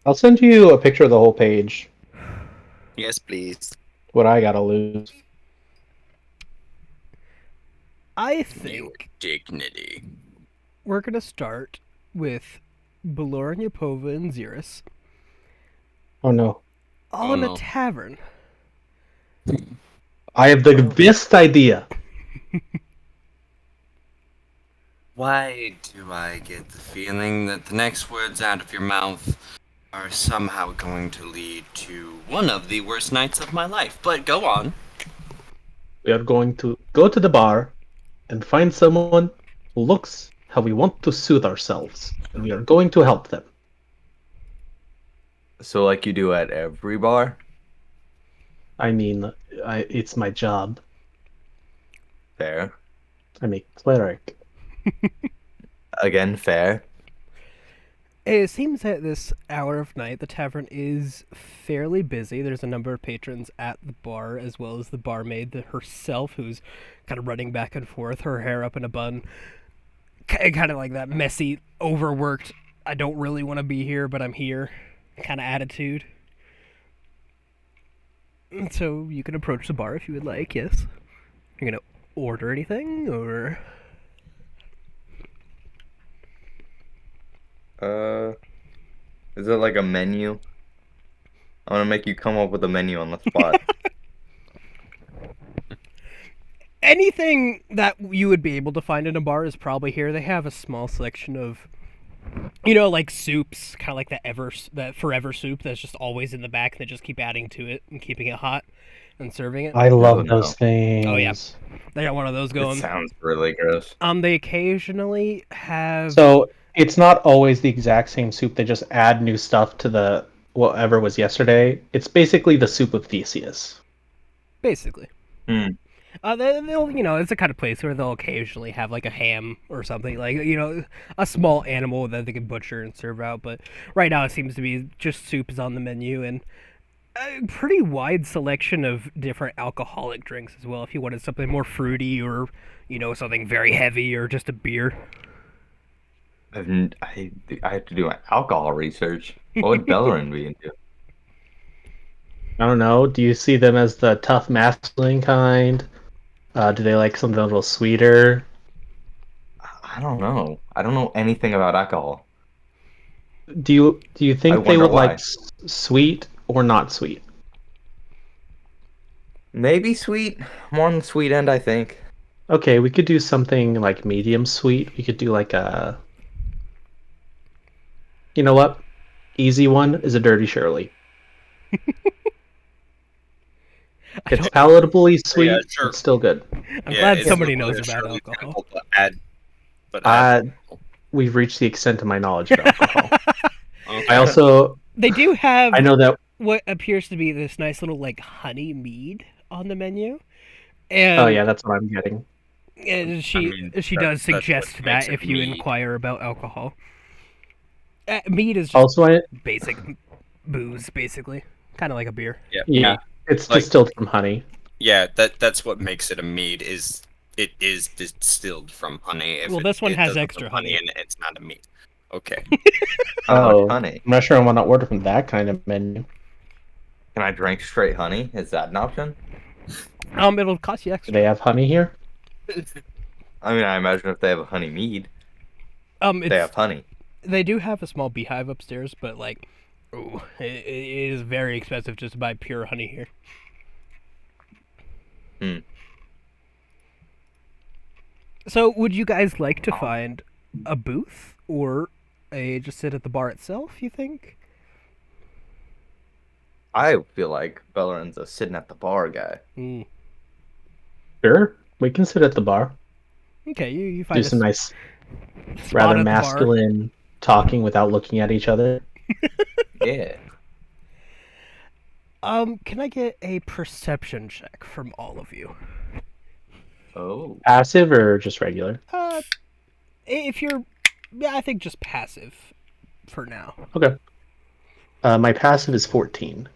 I'll send you a picture of the whole page. Yes, please. What I gotta lose. I Your think dignity. we're gonna start with Belor Yapova and Xeris Oh no. all Oh in a no. tavern. I have the Oh. best idea. Why do I get the feeling that the next words out of your mouth are somehow going to lead to one of the worst nights of my life? But go on. We are going to go to the bar and find someone who looks how we want to soothe ourselves. And we are going to help them. So like you do at every bar? I mean, it's my job. Fair. I'm a cleric. Again, fair. It seems at this hour of night the tavern is fairly busy. There's a number of patrons at the bar, as well as the barmaid herself, who's kind of running back and forth, her hair up in a bun, kind of like that messy, overworked, I don't really want to be here, but I'm here kind of attitude. So you can approach the bar if you would like, yes. You're gonna order anything, or Uh, is it like a menu? I want to make you come up with a menu on the spot. anything that you would be able to find in a bar is probably here. They have a small selection of, like soups, kind of like that forever soup that's just always in the back. And they just keep adding to it and keeping it hot and serving it. I Oh love no, those things. Oh yeah, they got one of those it going. sounds really gross. They occasionally have. So it's not always the exact same soup. They just add new stuff to the whatever was yesterday. It's basically the soup of Theseus. Basically. Hmm. They'll, it's the kind of place where they'll occasionally have like a ham or something, like, a small animal that they can butcher and serve out. But right now it seems to be just soup is on the menu and a pretty wide selection of different alcoholic drinks as well. If you wanted something more fruity or, something very heavy or just a beer. I have to do my alcohol research. What would Bellerin be into? I don't know. Do you see them as the tough masculine kind? Do they like something a little sweeter? I don't know. I don't know anything about alcohol. Do you I think they wonder would like why. sweet or not sweet? Maybe sweet. More on the sweet end, I think. Okay, we could do something like medium sweet. We could do like a, you know what? Easy one is a dirty Shirley. I It's don't. palatably Yeah, sweet. sure. It's still good. I'm Yeah, glad it's not somebody really knows a about Shirley alcohol. example, but add. Uh, we've reached the extent of my knowledge of alcohol. I Okay. also They do have I know that. what appears to be this nice little like honey mead on the menu, Oh yeah, and that's what I'm getting. I she mean, she that does that's what suggest makes that it if you mead. inquire about alcohol. Mead is just Also, I basic booze, basically, kind of like a beer. Yeah, yeah, mead. it's Like, distilled from honey. yeah, that's what makes it a mead. Is it is distilled from honey. If Well, this one it has doesn't have extra honey honey. in it, it's not a mead. Okay. How much Oh, honey? I'm not sure I want to order from that kind of menu. Can I drink straight honey? Is that an option? It'll cost you Do they extra. have honey here? I mean, I imagine if they have a honey mead, they It's have honey. they do have a small beehive upstairs, but like, ooh, it is very expensive just to buy pure honey here. Hmm. So, would you guys like to find a booth or just sit at the bar itself? You think? I feel like Bellerin's a sitting at the bar guy. Mm. Sure, we can sit at the bar. Okay, you Do find a some nice, spot rather at the bar. masculine talking without looking at each other. Yeah. Can I get a perception check from all of you? Oh. Passive or just regular? If you're, yeah, I think just passive for now. Okay. My passive is 14.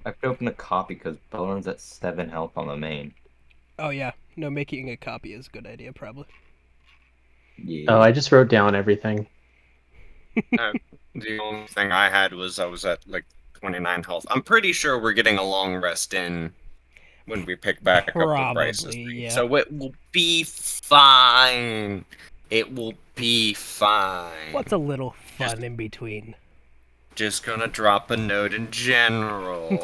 I have to open a copy because Bellerin's at 7 health on the main. Oh yeah, no, making a copy is a good idea, probably. Yeah. Oh, I just wrote down everything. The only thing I had was I was at like 29 health. I'm pretty sure we're getting a long rest in when we pick back up with Bryce's Probably, thing. yeah. So it will be fine. It will be fine. What's a little fun in between? Just gonna drop a note in general.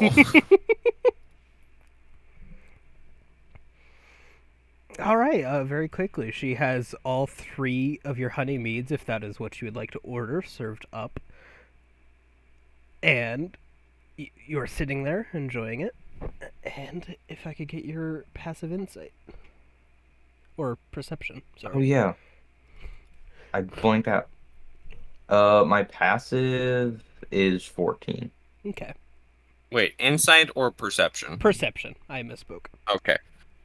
All right, very quickly. She has all 3 of your honey meads, if that is what you would like to order, served up. And you're sitting there enjoying it. And if I could get your passive insight. Or perception, Oh sorry. yeah. I blanked out. My passive is 14. Okay. Wait, insight or perception? Perception. I misspoke. Okay.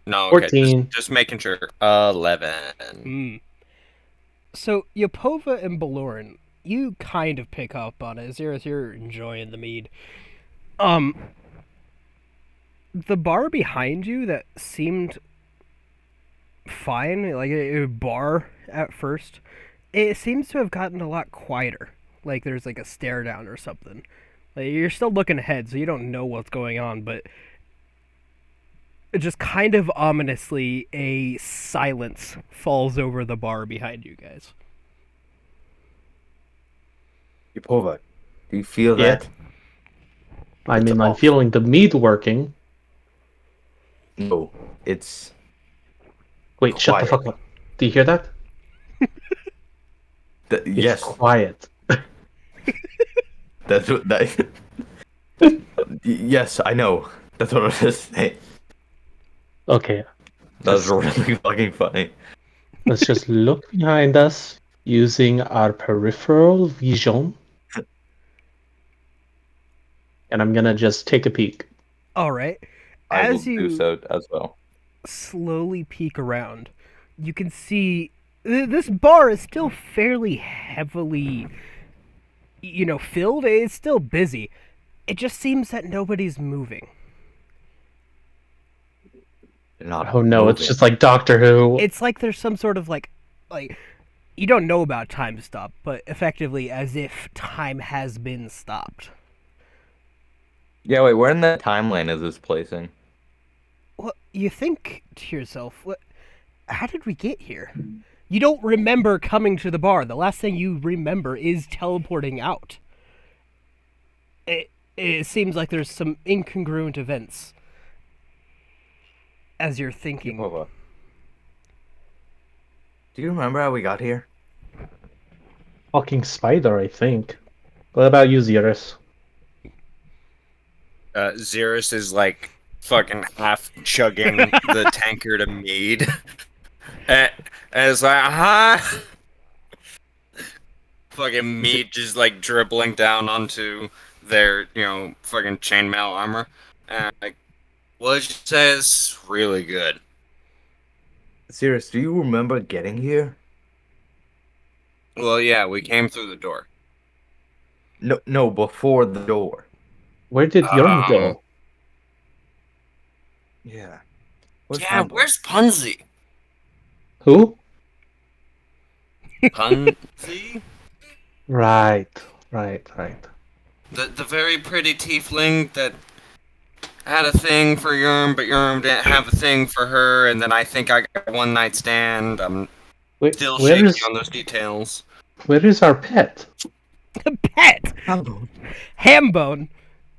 No, okay. 14. Just making sure. 11. Mm. So, Yapova and Baloran, you kind of pick up on it as you're enjoying the mead. The bar behind you that seemed fine, like a bar at first, it seems to have gotten a lot quieter. Like there's like a stare down or something. Like you're still looking ahead, so you don't know what's going on, but just kind of ominously, a silence falls over the bar behind you guys. Yapova, do you feel Yeah. that? I It's mean, I'm off. feeling the mead working. No, it's Wait, shut the quiet. fuck up. Do you hear that? It's Yes, quiet. that's what that. Yes, I know. That's what I was just saying. Okay, That was just, really fucking funny. let's just look behind us using our peripheral vision. And I'm gonna just take a peek. All right. I will As do you so as well. slowly peek around, you can see this bar is still fairly heavily, filled. It's still busy. It just seems that nobody's moving. They're not Oh no, it's moving. just like Doctor Who. It's like there's some sort of like you don't know about time stop, but effectively as if time has been stopped. Yeah, wait, where in that timeline is this placing? Well, you think to yourself, what? How did we get here? You don't remember coming to the bar. The last thing you remember is teleporting out. It seems like there's some incongruent events as you're thinking. Yapova, do you remember how we got here? Fucking spider, I think. What about you, Xerus? Xerus is like fucking half chugging the tankard of mead. And it's like, huh? Fucking meat just like dribbling down onto their, fucking chainmail armor. And like, well, it just says really good. Serious, do you remember getting here? Well, yeah, we came through the door. No, before the door. Where did Yorm Um, go? Yeah. Where's Yeah, Hambo? where's Punzi? Who? Punzi? Right. The very pretty tiefling that had a thing for Yerm, but Yerm didn't have a thing for her, and then I think I got a one night stand. I'm still Where shaky is on those details. our pet? Pet! Hambo. Hambone,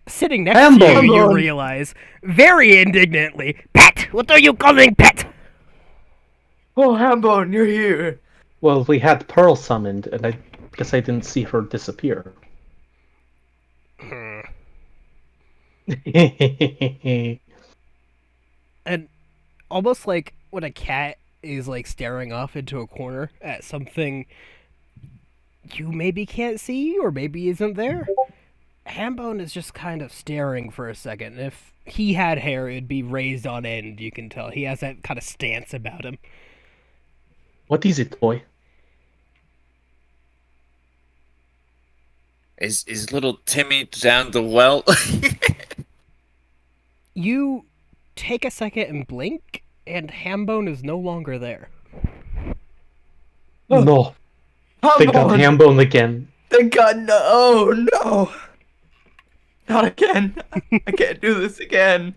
sitting next to Hambone! you, you realize, very indignantly, Pet! What are you calling Pet? Oh, Hambo, you're here. Well, we had Pearl summoned, and I guess I didn't see her disappear. And almost like when a cat is like staring off into a corner at something you maybe can't see or maybe isn't there, Hambone is just kind of staring for a second. If he had hair, it'd be raised on end, you can tell. He has that kind of stance about him. What is it, boy? Is little Timmy down the well? You take a second and blink, and Hambone is no longer there. No, they got Hambo, Hambone again. Thank God, no! Oh, no! Not again! I can't do this again!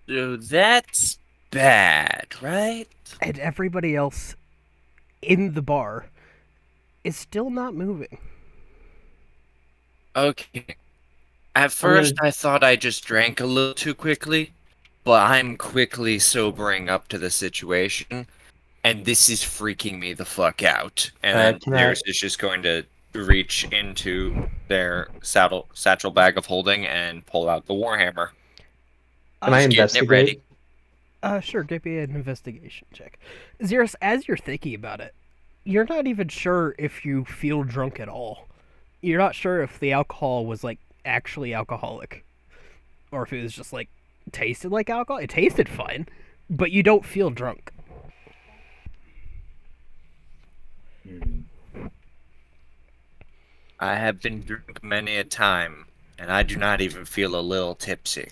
So that's bad, right? And everybody else in the bar is still not moving. Okay. At first, I thought I just drank a little too quickly, but I'm quickly sobering up to the situation, and this is freaking me the fuck out. And then Can I? Zeus is just going to reach into their satchel bag of holding and pull out the warhammer. Can I Just getting it ready. investigate? Sure, give me an investigation check. Xeris, as you're thinking about it, you're not even sure if you feel drunk at all. You're not sure if the alcohol was, like, actually alcoholic. Or if it was just, like, tasted like alcohol. It tasted fine, but you don't feel drunk. I have been drunk many a time, and I do not even feel a little tipsy.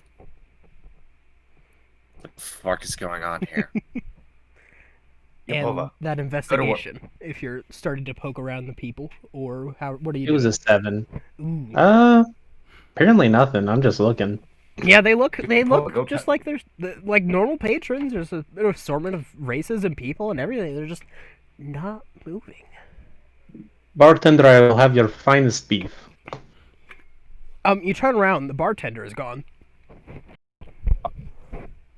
What the fuck is going on here? And Yepova, that investigation, if you're starting to poke around the people, or what are you It was doing? a 7. Ooh. Apparently nothing. I'm just looking. Yeah, they look go just cut. like there's like normal patrons. There's an assortment of races and people and everything. They're just not moving. Bartender, I will have your finest beef. You turn around, the bartender is gone.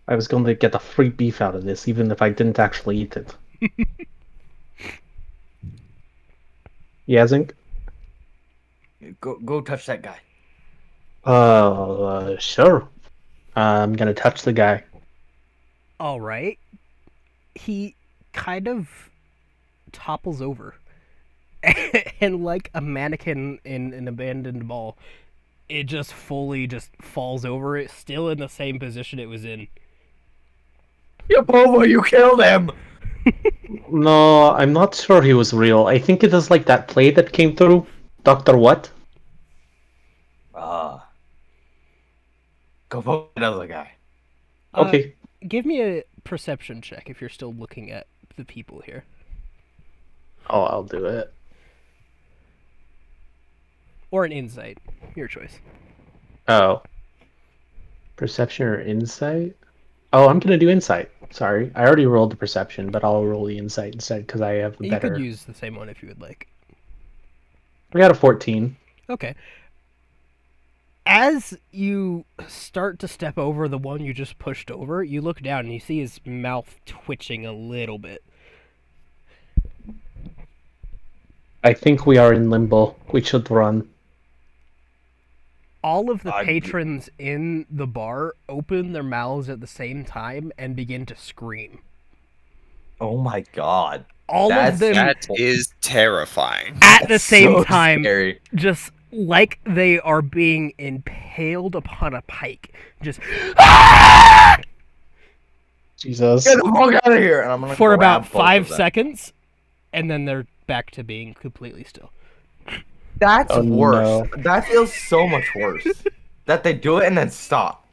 I was going to get a free beef out of this, even if I didn't actually eat it. Yazink? Go touch that guy. Sure. I'm gonna touch the guy. All right. He kind of topples over, and like a mannequin in an abandoned mall, it just fully just falls over. It's still in the same position it was in. Yepova, you killed him! No, I'm not sure he was real. I think it is like that play that came through. Dr. What? Go vote another guy. Okay. Give me a perception check if you're still looking at the people here. Oh, I'll do it. Or an insight. Your choice. Oh. Perception or insight? Oh, I'm gonna do insight. Sorry. I already rolled the perception, but I'll roll the insight instead because I have the You better. could use the same one if you would like. I got a 14. Okay. As you start to step over the one you just pushed over, you look down and you see his mouth twitching a little bit. I think we are in limbo. We should run. All of the patrons in the bar open their mouths at the same time and begin to scream. Oh my God. All of them That is terrifying. at the same so time, scary. just like they are being impaled upon a pike. Just Jesus. Get the fuck out of here! And I'm gonna for grab about both 5 of them. seconds, and then they're back to being completely still. That's Oh, worse. no. That feels so much worse. That they do it and then stop.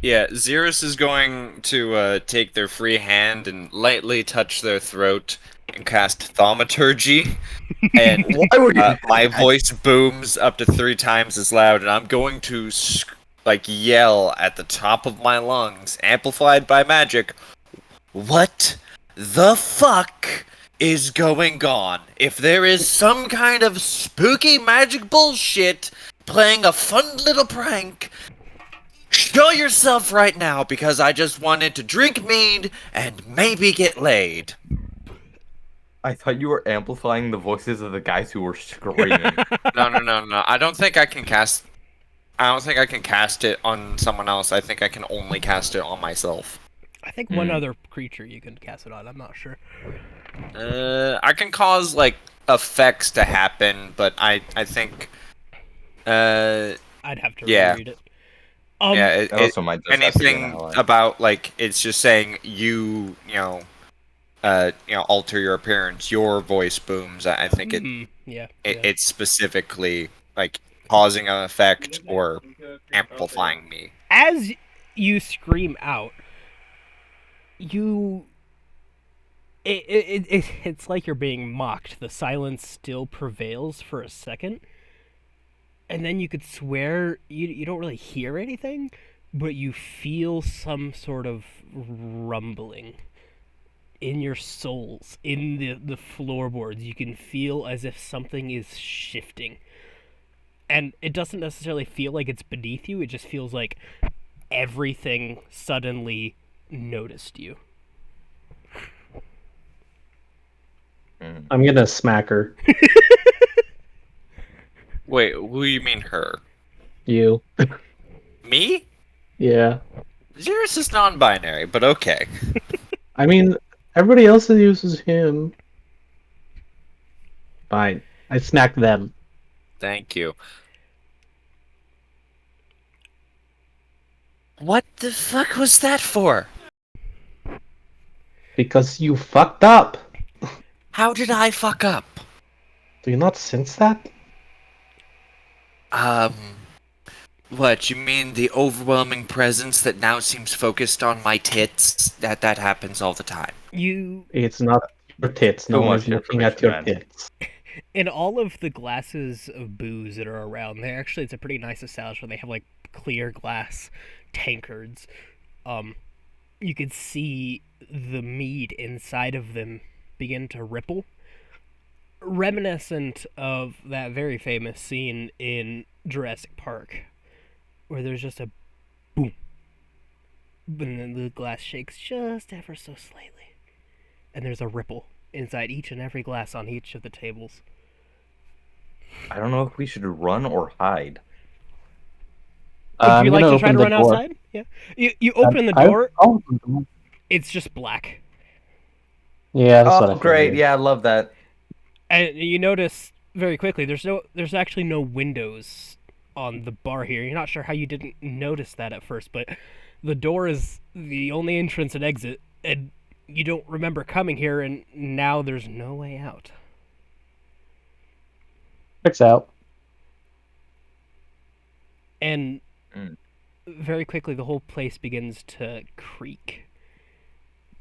Yeah, Xerus is going to take their free hand and lightly touch their throat and cast Thaumaturgy. And Why would you? my voice booms up to 3 times as loud, and I'm going to yell at the top of my lungs, amplified by magic. What the fuck is going on? If there is some kind of spooky magic bullshit playing a fun little prank, show yourself right now, because I just wanted to drink mead and maybe get laid. I thought you were amplifying the voices of the guys who were screaming. No. I don't think I can cast it on someone else. I think I can only cast it on myself. I think one other creature you can cast it on. I'm not sure. I can cause like effects to happen, but I think I'd have to yeah. reread it. It also might just have to be an anything ally. about like it's just saying you alter your appearance, your voice booms. I think it's specifically like causing an effect or amplifying me. As you scream out, you It's like you're being mocked. The silence still prevails for a second, and then you could swear you don't really hear anything, but you feel some sort of rumbling in your souls, in the floorboards. You can feel as if something is shifting. And it doesn't necessarily feel like it's beneath you, it just feels like everything suddenly noticed you. Mm. I'm gonna smack her. Wait, who you mean her? You. Me? Yeah. Xeris is non-binary, but okay. I mean, everybody else uses him. Fine. I smack them. Thank you. What the fuck was that for? Because you fucked up. How did I fuck up? Do you not sense that? Um, what, you mean the overwhelming presence that now seems focused on my tits? That happens all the time. You It's not your tits. No Too one is much looking at information, your man. tits. in all of the glasses of booze that are around, they actually it's a pretty nice establishment. They have like clear glass tankards. You could see the mead inside of them begin to ripple, reminiscent of that very famous scene in Jurassic Park, where there's just a boom, and then the glass shakes just ever so slightly, and there's a ripple inside each and every glass on each of the tables. I don't know if we should run or hide. Would you I'm like gonna to try open to the run door. outside? Yeah. You open the I'll door. open the door. It's just black, Yeah, that's what I Oh, great. figured. Yeah, I love that. and you notice very quickly there's actually no windows on the bar here. You're not sure how you didn't notice that at first, but the door is the only entrance and exit, and you don't remember coming here, and now there's no way out. Checks out. And Mm. very quickly, the whole place begins to creak.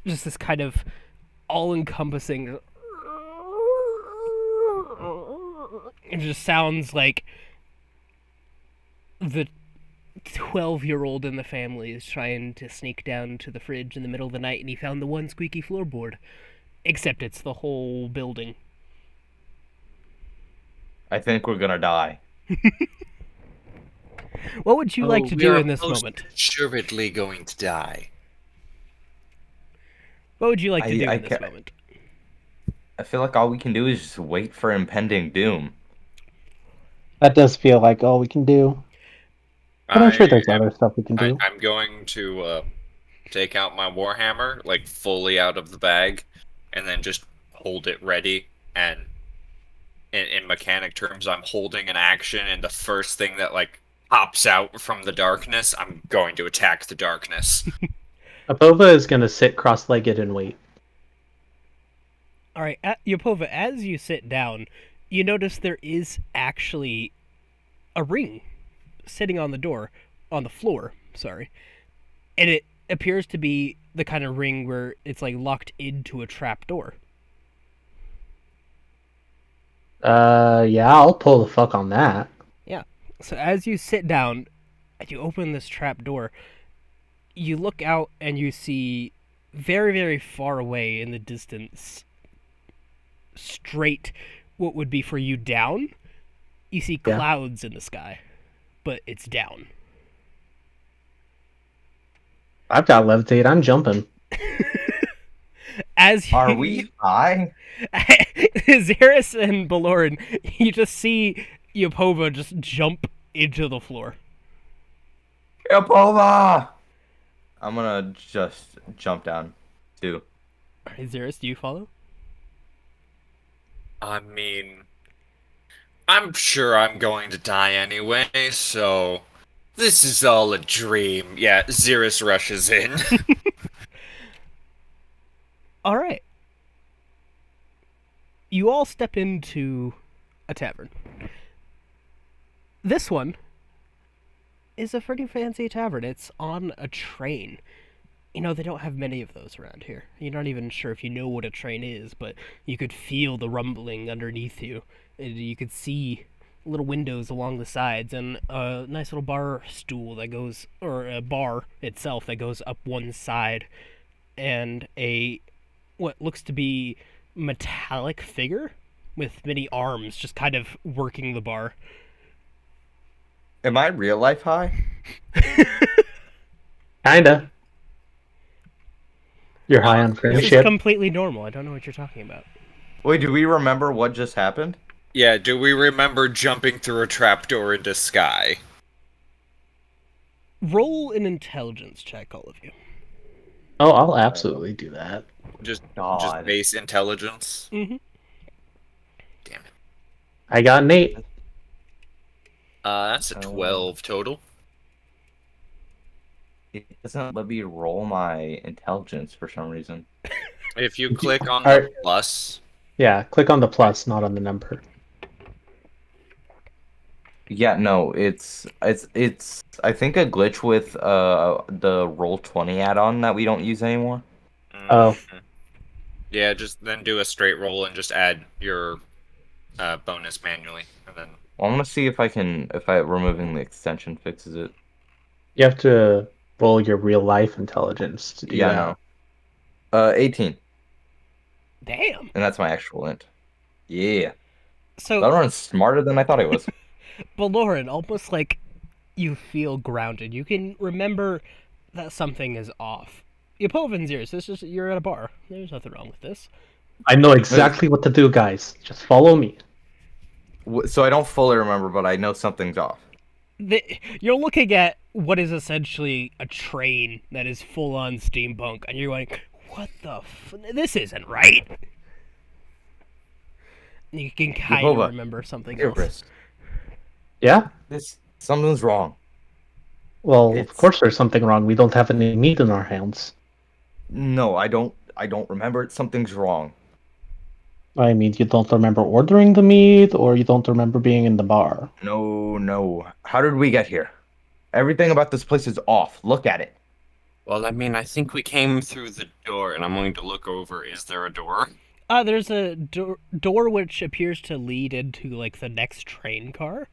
Just this kind of all-encompassing. It just sounds like the 12-year-old in the family is trying to sneak down to the fridge in the middle of the night, and he found the one squeaky floorboard. Except it's the whole building. I think we're gonna die. What would you like to we do are in this most moment? assuredly going to die. What would you like to do I, in this ca- moment? I feel like all we can do is just wait for impending doom. That does feel like all we can do. But I'm sure there's am other stuff we can do. I'm going to take out my warhammer, like fully out of the bag, and then just hold it ready. And in mechanic terms, I'm holding an action, and the first thing that like pops out from the darkness, I'm going to attack the darkness. Apova is gonna sit cross-legged and wait. All right, Yopova, as you sit down, you notice there is actually a ring sitting on the door, on the floor, sorry. And it appears to be the kind of ring where it's like locked into a trap door. Yeah, I'll pull the fuck on that. Yeah. So as you sit down and you open this trap door, you look out and you see very, very far away in the distance, straight what would be for you down, you see Yeah. clouds in the sky, but it's down. I've got levitate. I'm jumping. As Are we high? Xeris and Baloran, you just see Yopova just jump into the floor. Yapova! I'm gonna just jump down, too. Alright, Xeris, do you follow? I mean, I'm sure I'm going to die anyway, so this is all a dream. Yeah, Xeris rushes in. Alright. You all step into a tavern. This one is a pretty fancy tavern. It's on a train. They don't have many of those around here. You're not even sure if you know what a train is, but you could feel the rumbling underneath you. And you could see little windows along the sides and a nice little bar stool that goes, or a bar itself that goes up one side, and a what looks to be metallic figure with many arms just kind of working the bar. Am I real life high? Kinda. You're high on This is friendship. completely normal. I don't know what you're talking about. Wait, do we remember what just happened? Yeah, do we remember jumping through a trapdoor into sky? Roll an intelligence check, all of you. Oh, I'll absolutely do that. Just God. base intelligence? Mm-hmm. Damn it. I got an 8. That's a 12 total. It doesn't let me roll my intelligence for some reason. If you click on Alright. the plus, Yeah, click on the plus, not on the number. Yeah, no, it's I think a glitch with the Roll20 add-on that we don't use anymore. Oh. Yeah, just then do a straight roll and just add your bonus manually, and then Well, I'm gonna see if if removing the extension fixes it. You have to roll your real life intelligence to do Yeah, that. no. 18, Damn. and that's my actual int. Yeah. So, That runs smarter than I thought it was. but Lauren, almost like you feel grounded. You can remember that something is off. Yapovan's yours. This is you're at a bar. There's nothing wrong with this. I know exactly what to do, guys. Just follow me. So I don't fully remember, but I know something's off. You're looking at what is essentially a train that is full on steampunk, and you're going, "What the? This isn't right." You can kind of Yapova, remember something here, else. Chris. Yeah? Something's wrong. Well, of It's- course there's something wrong. We don't have any meat in our hands. No, I don't remember it. Something's wrong. I mean, you don't remember ordering the meat, or you don't remember being in the bar. No. How did we get here? Everything about this place is off. Look at it. Well, I mean, I think we came through the door, and I'm going to look over. Is there a door? There's a door which appears to lead into like the next train car,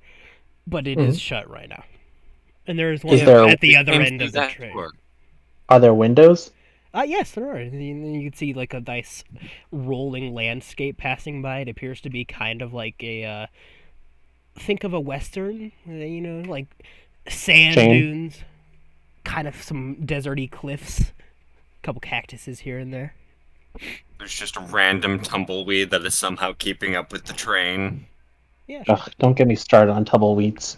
but it is shut right now. And there is one Is there- at the other Came end through of the that train. door. Are there windows? Yes, there are. And you can see like a nice rolling landscape passing by. It appears to be kind of like a think of a western, like sand Chain. dunes, kind of some deserty cliffs, a couple cactuses here and there. There's just a random tumbleweed that is somehow keeping up with the train. Yeah, sure. Ugh, don't get me started on tumbleweeds.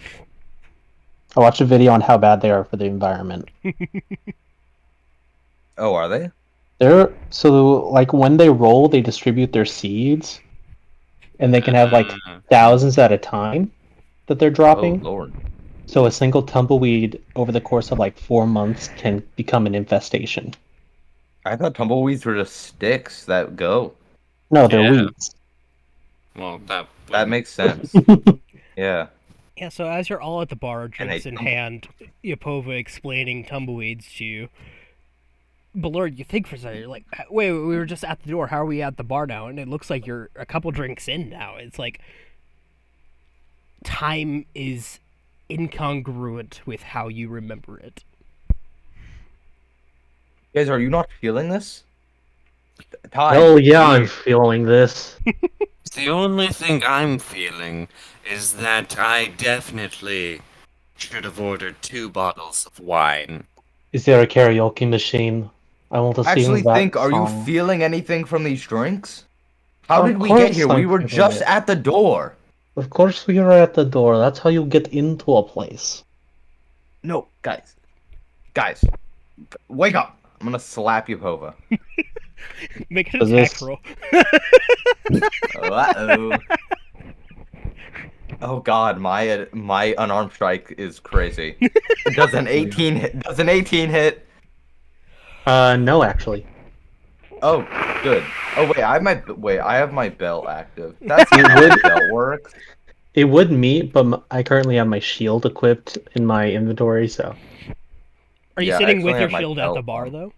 I watched a video on how bad they are for the environment. Oh, are they? Like when they roll, they distribute their seeds, and they can have like thousands at a time that they're Oh, dropping. Lord. So a single tumbleweed over the course of like 4 months can become an infestation. I thought tumbleweeds were just sticks that go. No, they're Yeah. weeds. Well, that That makes sense. Yeah. Yeah, so as you're all at the bar, And drinks they in tumble. hand, Yapova explaining tumbleweeds to you. But Lord, you think for a second, you're like, wait, we were just at the door. How are we at the bar now? And it looks like you're a couple drinks in now. It's like time is incongruent with how you remember it. Guys, are you not feeling this? Time. Oh yeah, I'm feeling this. the only thing I'm feeling is that I definitely should have ordered 2 bottles of wine. Is there a karaoke machine? I want to I actually sing that think, are you song. feeling anything from these drinks? How Of did we get course here? We I'm were feeling just it. at the door. Of course we are at the door. That's how you get into a place. No, guys. Wake up. I'm gonna slap you, Pova. Make an Does attack this- roll. Uh-oh. Oh god, my unarmed strike is crazy. Does an 18 hit? No, actually. Oh, good. Oh wait, I have my belt active. That's how my belt works. It would meet, but I currently have my shield equipped in my inventory, so. Are you Yeah, I sitting with actually your have my shield at the belt bar, on. though?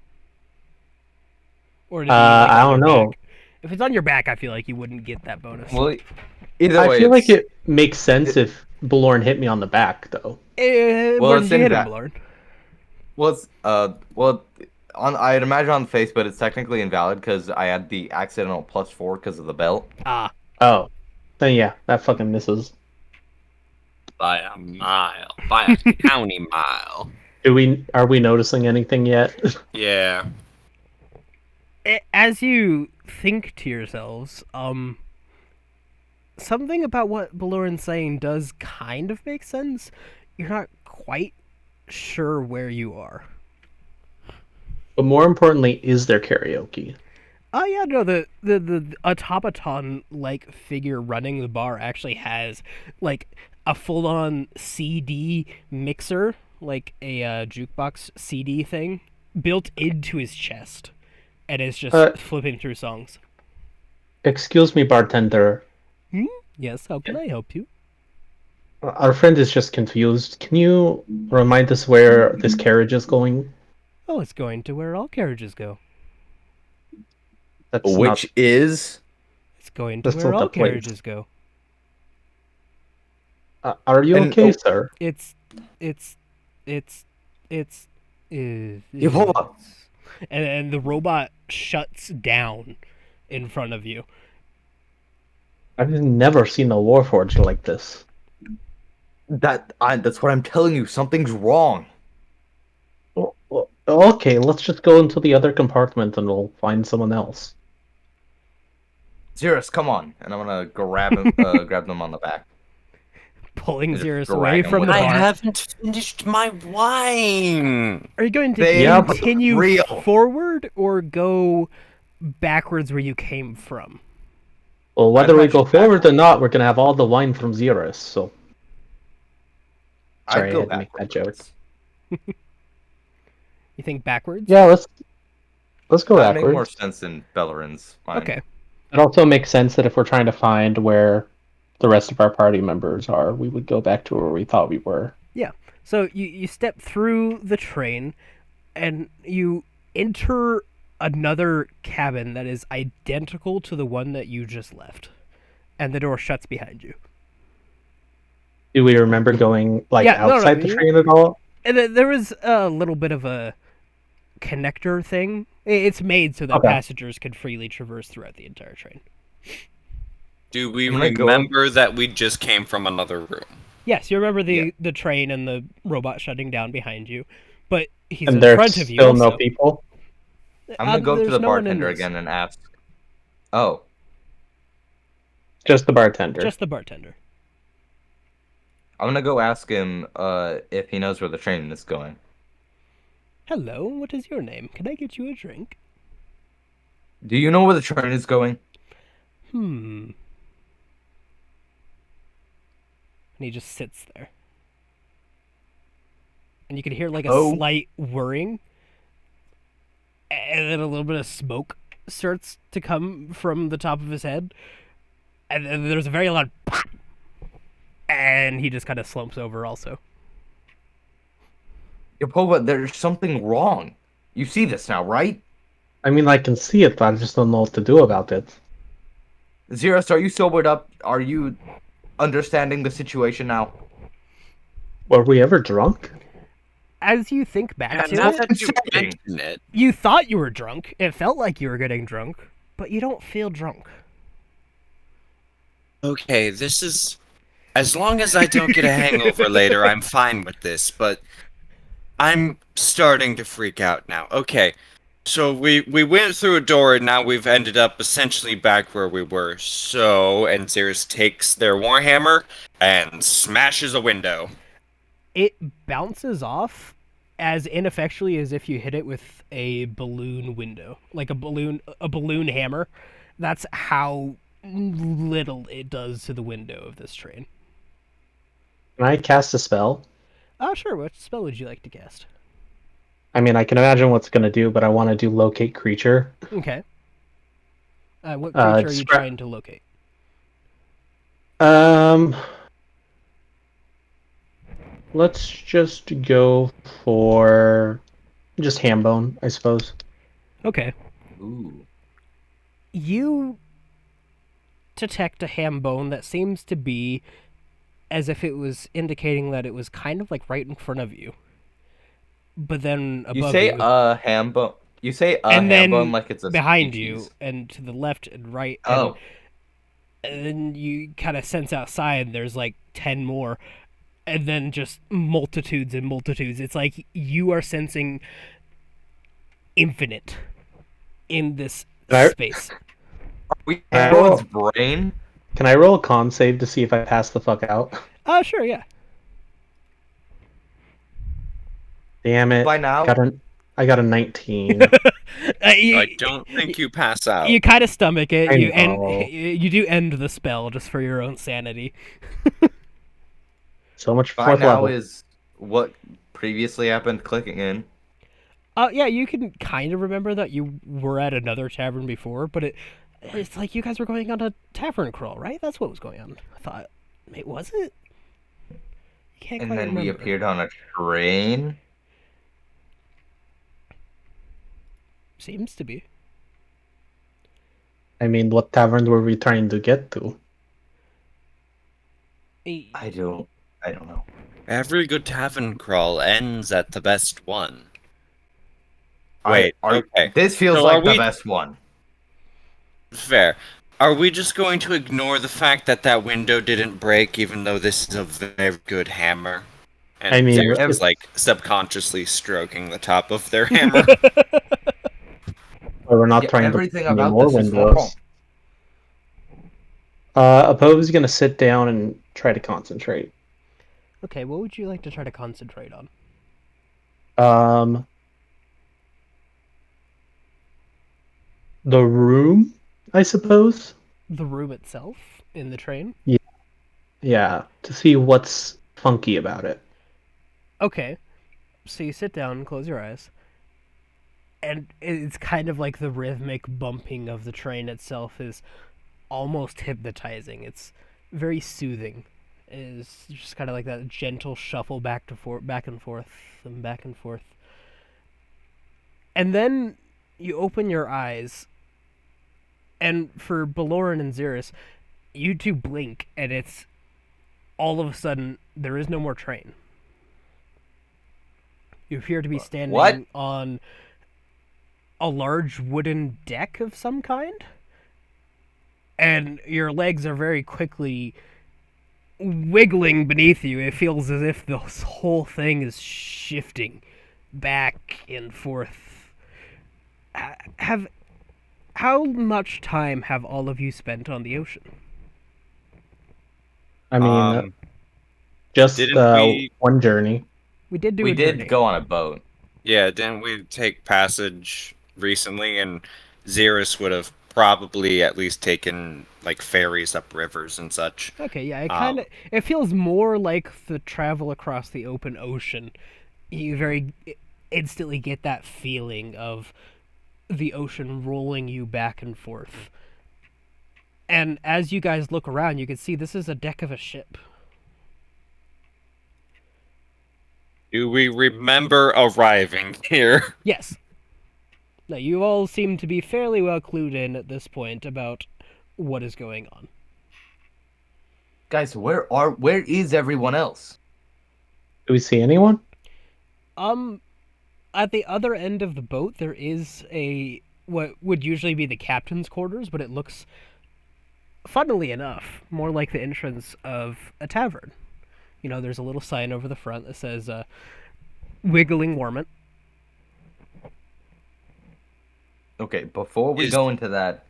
Or does it need like I on your don't know. back? If it's on your back, I feel like you wouldn't get that bonus. Well, either I way, feel like it's it makes sense if Balorn hit me on the back, though. well, Where it's did you hit him, invalid. Lord? Well, it's well, on I'd imagine on the face, but it's technically invalid because I had the accidental +4 because of the belt. Ah, Oh, then yeah, that fucking misses. By a mile. By a county mile. Are we noticing anything yet? Yeah. as you think to yourselves, something about what Baloran's saying does kind of make sense. You're not quite sure where you are. But more importantly, is there karaoke? Oh yeah, no, the automaton like figure running the bar actually has like a full on CD mixer, like a jukebox CD thing, built into his chest, and is just Uh, flipping through songs. Excuse me, bartender. Yes, how can I help you? Our friend is just confused. Can you remind us where this carriage is going? Oh, it's going to where all carriages go. That's not. Which is It's going to That's where not the all place. carriages go. Are you and okay, sir? It's, it's, it's, it's, hold up. and the robot shuts down in front of you. I've never seen a Warforged like this. That's what I'm telling you. Something's wrong. Well, okay, let's just go into the other compartment and we'll find someone else. Zerus, come on, and I'm gonna grab him, grab them on the back. Pulling Just Xerus drag away him from with the I us. bar. haven't finished my wine. Are you going to They Yeah, continue real. forward or go backwards where you came from? Well, whether I'd we go imagine forward or not, we're gonna have all the wine from Xerus, so... I'd Sorry, I go had to make that joke. backwards. You think backwards? Yeah, let's go That'd make more backwards. sense in Bellerin's mind. Okay. It also makes sense that if we're trying to find where the rest of our party members are, we would go back to where we thought we were. So you step through the train and you enter another cabin that is identical to the one that you just left. And the door shuts behind you. Do we remember going Yeah, no, outside the you- train at all? And there was a little bit of a connector thing. It's made so that Okay. passengers can freely traverse throughout the entire train. Do we I'm gonna go- remember that we just came from another room? Yes, you remember Yeah. the train and the robot shutting down behind you, but he's And in there's front of you. still Also. no people. I'm gonna go up to There's the no one in bartender this. again and ask. Oh, Just the bartender. Just the bartender. I'm gonna go ask him if he knows where the train is going. Hello, what is your name? Can I get you a drink? Do you know where the train is going? And he just sits there. And you can hear like a Oh. slight whirring. And then a little bit of smoke starts to come from the top of his head. And then there's a very loud pop. And he just kind of slumps over also. Yapova, there's something wrong. You see this now, right? I mean, I can see it, but I just don't know what to do about it. Xerus, are you sobered up? Are you understanding the situation now? Were we ever drunk? As you think back And to now it, that you Concerning. mention it, you thought you were drunk. It felt like you were getting drunk, but you don't feel drunk. okay, this is. As long as I don't get a hangover later, I'm fine with this, but I'm starting to freak out now. Okay, so we went through a door and now we've ended up essentially back where we were. So, and Xeris takes their warhammer and smashes a window. It bounces off as ineffectually as if you hit it with a balloon window, like a balloon hammer. That's how little it does to the window of this train. Can I cast a spell? Oh, sure. What spell would you like to cast? I mean, I can imagine what's going to do, but I want to do locate creature. Okay. What creature are you descri- trying to locate? Let's just go for just Hambone, I suppose. Okay. Ooh. You detect a ham bone that seems to be as if it was indicating that it was kind of like right in front of you, but then You above say you, a ham bone. You say a and ham bone then like it's a behind you, species. and to the left and right, Oh, and then you kind of sense outside there's like 10 more, and then just multitudes and multitudes. It's like you are sensing infinite in this Can I, space. we can I everyone's roll? brain. Can I roll a con save to see if I pass the fuck out? Oh, sure, yeah. Damn it! By now, I got a 19. I You, don't think you pass out. you kind of stomach it. I You end. know. You do end the spell just for your own sanity. So much by fourth now level. is what previously happened clicking in. Yeah, you can kind of remember that you were at another tavern before, but it's like you guys were going on a tavern crawl, right? That's what was going on. I thought, wait, was it? You can't And quite then we remember. appeared on a train. Seems to be. I mean, what taverns were we trying to get to? I don't know. Every good tavern crawl ends at the best one. Wait, okay. This feels So are like the we best one. fair? Are we just going to ignore the fact that that window didn't break, even though this is a very good hammer? I And mean, Zeus is if like subconsciously stroking the top of their hammer. we're not Yeah, trying to break everything any about more this is wrong. windows, Apo is gonna sit down and try to concentrate. Okay, what would you like to try to concentrate on? Um, the room, I suppose. The room itself in the train? Yeah, yeah, to see what's funky about it. Okay, so you sit down, close your eyes, and it's kind of like the rhythmic bumping of the train itself is almost hypnotizing. It's very soothing. It's just kind of like that gentle shuffle back to forth, back and forth, and back and forth. And then you open your eyes, and for Baloran and Xeris, you two blink, and it's all of a sudden there is no more train. You appear to be standing What? on a large wooden deck of some kind, and your legs are very quickly wiggling beneath you. It feels as if this whole thing is shifting back and forth. Have how much time have all of you spent on the ocean? I mean, Um, just didn't we? one journey. We did do We a journey. did go on a boat. Yeah, didn't we take passage recently? And Xeris would have probably at least taken like ferries up rivers and such. Okay, yeah, Um, it feels more like the travel across the open ocean. You very instantly get that feeling of the ocean rolling you back and forth. And as you guys look around, you can see this is a deck of a ship. do we remember arriving here? Yes. Now, you all seem to be fairly well clued in at this point about what is going on. Guys, where is everyone else? Do we see anyone? At the other end of the boat, there is what would usually be the captain's quarters, but it looks, funnily enough, more like the entrance of a tavern. You know, there's a little sign over the front that says, Wiggling Warmint. Okay, before we Is go into that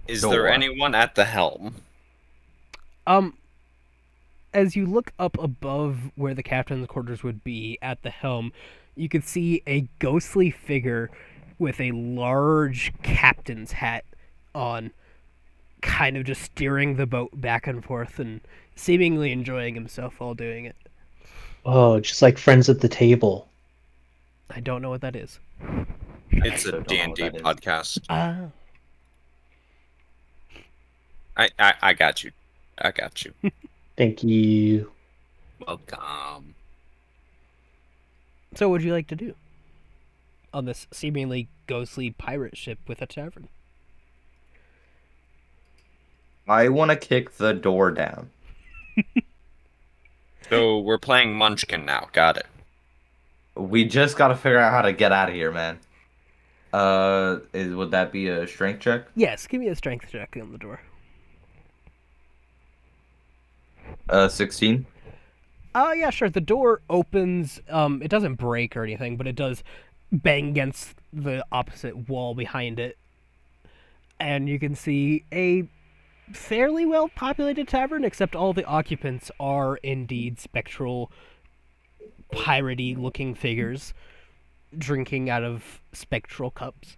is door, there anyone at the helm? As you look up above where the captain's quarters would be at the helm, you could see a ghostly figure with a large captain's hat on, kind of just steering the boat back and forth and seemingly enjoying himself while doing it. Oh, just like friends at the table. I don't know what that is. It's a also don't know what D&D that is. podcast. Ah. I got you. I got you. Thank you. Welcome. So what would you like to do on this seemingly ghostly pirate ship with a tavern. I want to kick the door down. So we're playing Munchkin now. Got it. We just got to figure out how to get out of here, man. Would that be a strength check? Yes, give me a strength check on the door. 16. Oh, yeah, sure. The door opens. It doesn't break or anything, but it does bang against the opposite wall behind it. And you can see a fairly well populated tavern, except all the occupants are indeed spectral, piratey looking figures drinking out of spectral cups.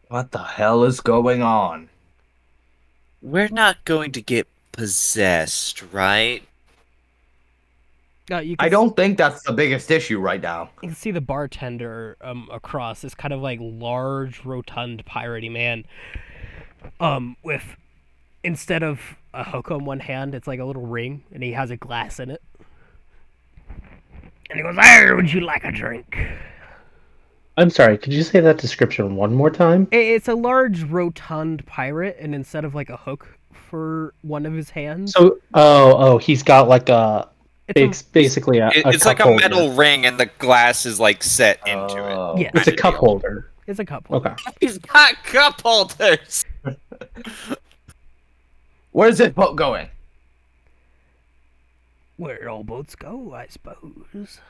What the hell is going on? We're not going to get possessed, right? You I don't think that's the biggest issue right now. You can see the bartender across this kind of like large, rotund, piratey man. With instead of a hook on one hand, it's like a little ring, and he has a glass in it. And he goes, "There, would you like a drink?" I'm sorry, could you say that description one more time? It's a large, rotund pirate, and instead of like a hook for one of his hands, So, he's got like a, it's basically a It's cup like a holder. metal ring, and the glass is like set into it. Oh. Yeah. It's a Kinda cup deal. holder. a cup holder. Okay. He's got cup holders. Where's this boat going? Where all boats go, I suppose.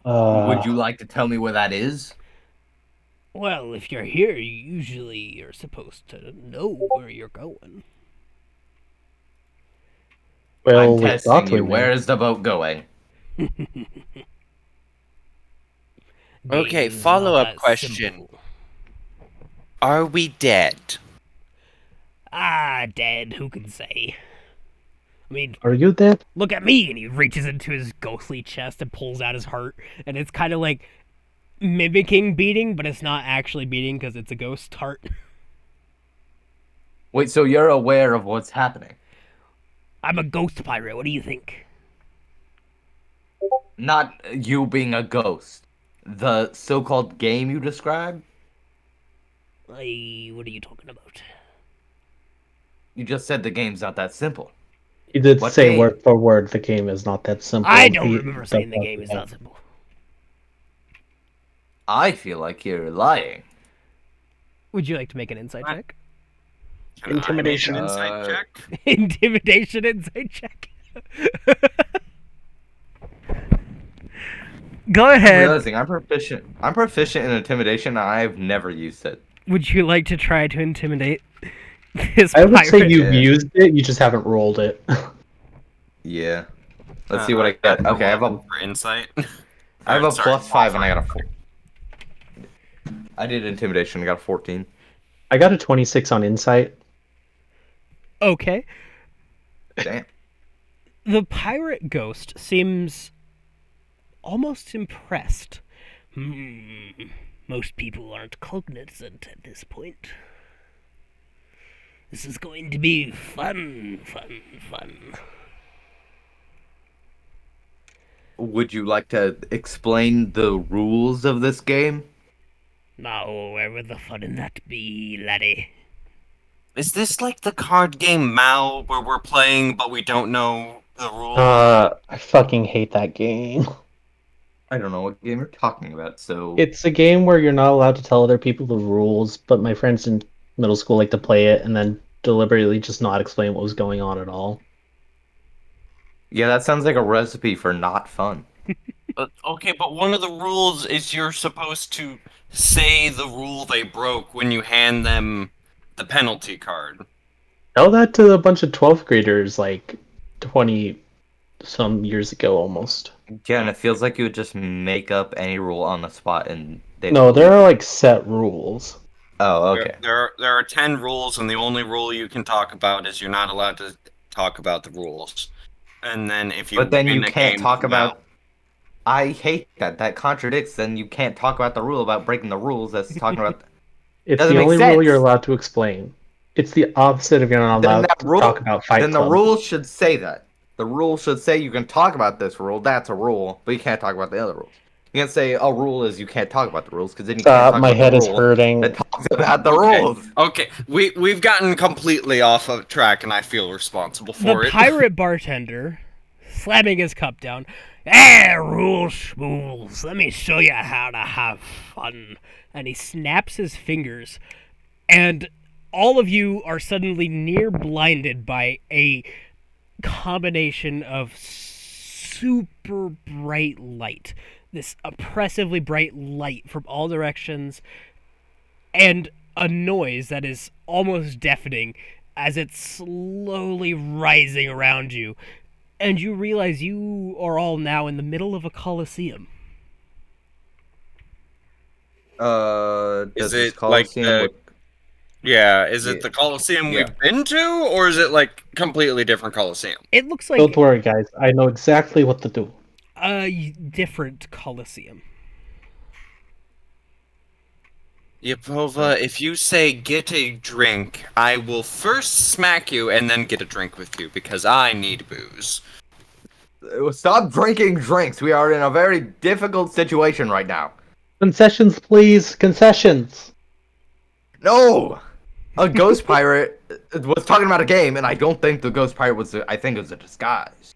Would you like to tell me where that is? Well, if you're here, you usually are supposed to know where you're going. Well, I'm we testing thought we you. knew. Where is the boat going? Okay, Game's follow-up not that question. simple. Are we dead? Ah, dead, who can say? I mean, Are you dead? look at me! And he reaches into his ghostly chest and pulls out his heart, and it's kind of like mimicking beating, but it's not actually beating because it's a ghost heart. Wait, so you're aware of what's happening? I'm a ghost pirate, what do you think? Not you being a ghost. The so-called game you described? What are you talking about? You just said the game's not that simple. You did What say game? word for word the game is not that simple. I don't remember saying the game is not simple. I feel like you're lying. Would you like to make an insight What? check? Can I make Intimidation. an insight check? Intimidation insight check. Go I'm ahead. realizing I'm proficient. I'm proficient in intimidation. And I've never used it. Would you like to try to intimidate this I would pirate? say you've Yeah. used it, you just haven't rolled it. Yeah. Let's see what I got get. Okay, I have a 11 for insight. I have a Sorry, +5 and I got a 4. I did intimidation. I got a 14. I got a 26 on insight. Okay. Damn. The pirate ghost seems almost impressed. Most people aren't cognizant at this point. This is going to be fun. Would you like to explain the rules of this game? Now, where would the fun in that be, laddie? Is this like the card game Mal where we're playing but we don't know the rules? I fucking hate that game. I don't know what game you're talking about, so... It's a game where you're not allowed to tell other people the rules, but my friends in middle school like to play it and then deliberately just not explain what was going on at all. Yeah, that sounds like a recipe for not fun. Okay, but one of the rules is you're supposed to say the rule they broke when you hand them the penalty card. Tell that to a bunch of 12th graders like 20 some years ago almost. Yeah, and it feels like you would just make up any rule on the spot and they... No, there are like set rules. Oh, okay. There are 10 rules, and the only rule you can talk about is you're not allowed to talk about the rules. And then if you But then win you a can't game, talk about... well, I hate that. That contradicts. Then you can't talk about the rule about breaking the rules. That's talking about... It's Doesn't the make only rule you're sense. allowed to explain. It's the opposite of you're not Then allowed that to rule... talk about Fight Then the Club. rule should say that. The rule should say you can talk about this rule. That's a rule. But you can't talk about the other rules. You can't say a rule is you can't talk about the rules, because then you can't talk My about the head is rule hurting. that talks about the Okay. rules. Okay, we've gotten completely off of track, and I feel responsible The for it. pirate bartender, slamming his cup down. Hey, rules schmools, let me show you how to have fun. And he snaps his fingers, and all of you are suddenly near blinded by a combination of super bright light. This oppressively bright light from all directions, and a noise that is almost deafening as it's slowly rising around you. And you realize you are all now in the middle of a coliseum. Does Is this it like Coliseum the look? Yeah, is Yeah, it the Colosseum yeah. we've been to, or is it like completely different Colosseum? It looks Don't like worry, guys. I know exactly what to do. a different coliseum. Yepova, if you say get a drink, I will first smack you and then get a drink with you because I need booze. Stop drinking drinks. We are in a very difficult situation right now. Concessions, please. Concessions. No! A ghost pirate was talking about a game, and I don't think the ghost pirate was. I think it was a disguise.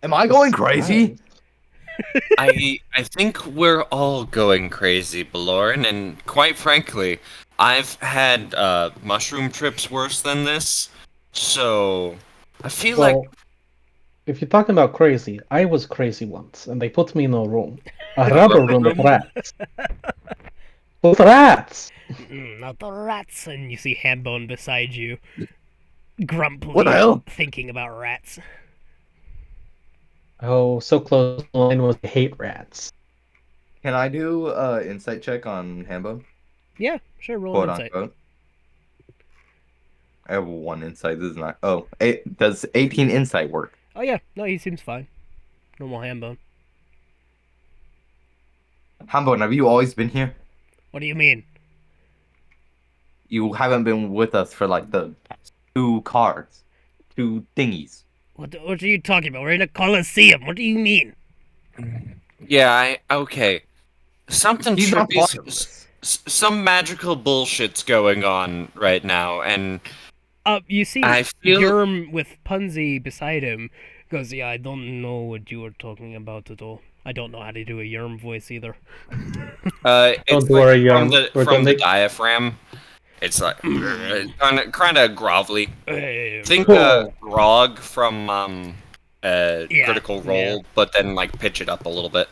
Am I going crazy? I think we're all going crazy, Baloran, and quite frankly, I've had mushroom trips worse than this, so I feel like Well, if you're talking about crazy, I was crazy once, and they put me in a room. A rubber room with rats. With rats! Not the rats. And you see Hambone beside you, grumpily What the hell? thinking about rats. Oh, so close. Mine was hate rats. Can I do insight check on Hambo? Yeah, sure, roll an Quote insight. unquote. I have one insight. This is not. Oh, does 18 insight work? Oh yeah, no, he seems fine. Normal Hambone. Hambo, have you always been here? What do you mean? You haven't been with us for like the two cards, two thingies. What are you talking about? We're in a coliseum. What do you mean? yeah, okay. Something He's not trippy, part of this. some magical bullshit's going on right now, and You see I feel Yerm with Punzi beside him goes, yeah, I don't know what you are talking about at all. I don't know how to do a Yerm voice either. it's Don't like worry, from we're the gonna... diaphragm. It's like kind of grovelly. Uh, Think Grog from Yeah, Critical yeah. Role, but then like pitch it up a little bit.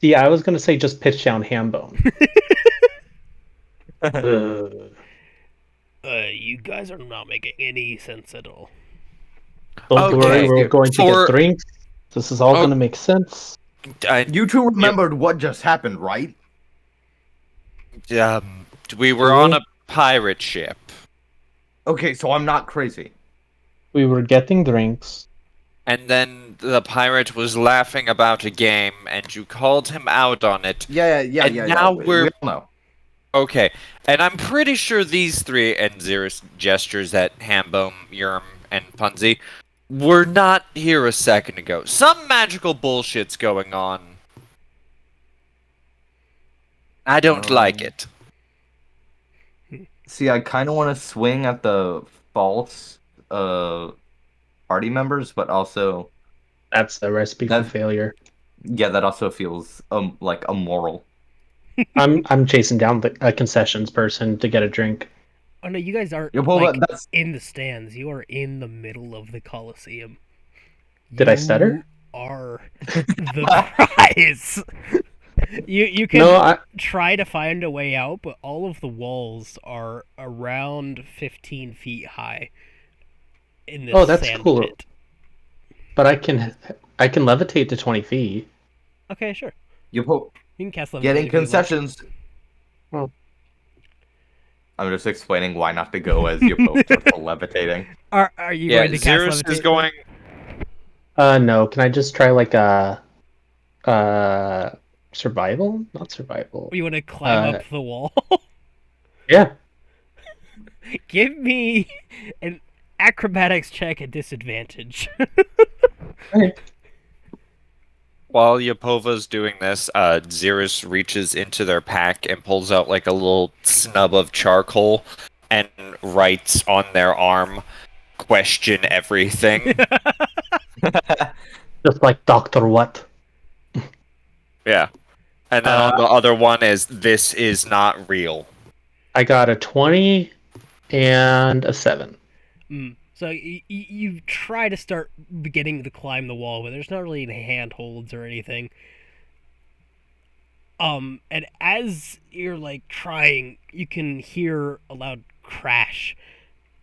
See, I was gonna say just pitch down Hambone. You guys are not making any sense at all. Don't worry, Okay, we're going to for- get drinks. This is all Oh. gonna make sense. You two remembered what just happened, right? We were on a pirate ship. Okay, so I'm not crazy. We were getting drinks. And then the pirate was laughing about a game, and you called him out on it. Yeah. And now We all know. Okay, and I'm pretty sure these three, and Xerus gestures at Hambone, Yerm, and Punzi, were not here a second ago. Some magical bullshit's going on. I don't like it. See, I kind of want to swing at the false party members, but also, That's the recipe for That- failure. yeah, that also feels like immoral. I'm chasing down the concessions person to get a drink. Oh no, you guys aren't Yo, Paul, like that's in the stands. You are in the middle of the coliseum. Did I stutter? You are the prize. You can No, try to find a way out, but all of the walls are around 15 feet high in this Oh, that's sand cool. pit. but I can levitate to 20 feet. Okay, sure. you po- You can cast levitate getting if you like. concessions. Well, I'm just explaining why not to go as you both are levitating. Are you Yeah, going to cast Xerus levitate? is going. no. Can I just try like a survival? Not survival. You want to climb up the wall? Yeah. Give me an acrobatics check at disadvantage. while Yapova's doing this, Xeris reaches into their pack and pulls out like a little snub of charcoal and writes on their arm, "Question everything." Just like Doctor What. Yeah. And then on the other one is, "This is not real." I got a 20 and a 7. So you try to start beginning to climb the wall, but there's not really any handholds or anything. And as you're like trying, you can hear a loud crash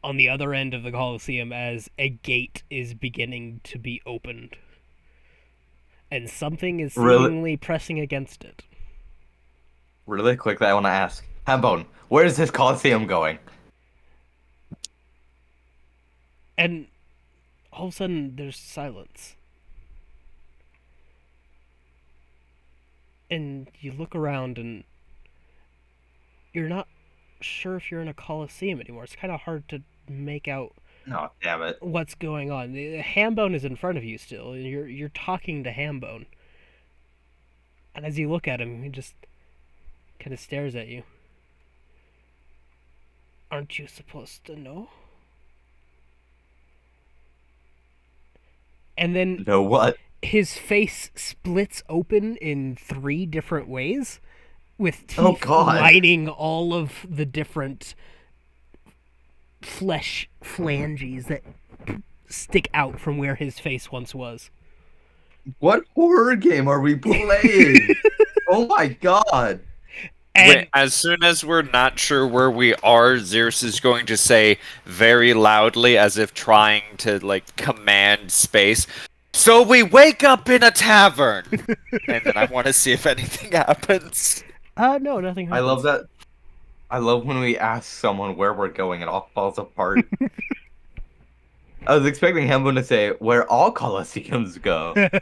on the other end of the Colosseum as a gate is beginning to be opened. And something is Really? seemingly pressing against it. Really quickly, I want to ask Hambone, where is this Coliseum going? And all of a sudden, there's silence. And you look around and you're not sure if you're in a Coliseum anymore. It's kind of hard to make out No, damn it. what's going on. Hambone is in front of you still. And you're talking to Hambone. And as you look at him, he just kind of stares at you. Aren't you supposed to know? And then No, what? his face splits open in 3 different ways, with teeth Oh, God. lining all of the different flesh phalanges that stick out from where his face once was. What horror game are we playing? Oh my god. And Wait, as soon as we're not sure where we are, Xeris is going to say very loudly, as if trying to like command space, "So we wake up in a tavern!" And then I want to see if anything happens. no, nothing happens. I love that. I love when we ask someone where we're going and it all falls apart. I was expecting Hambone to say, where all Colosseums go. That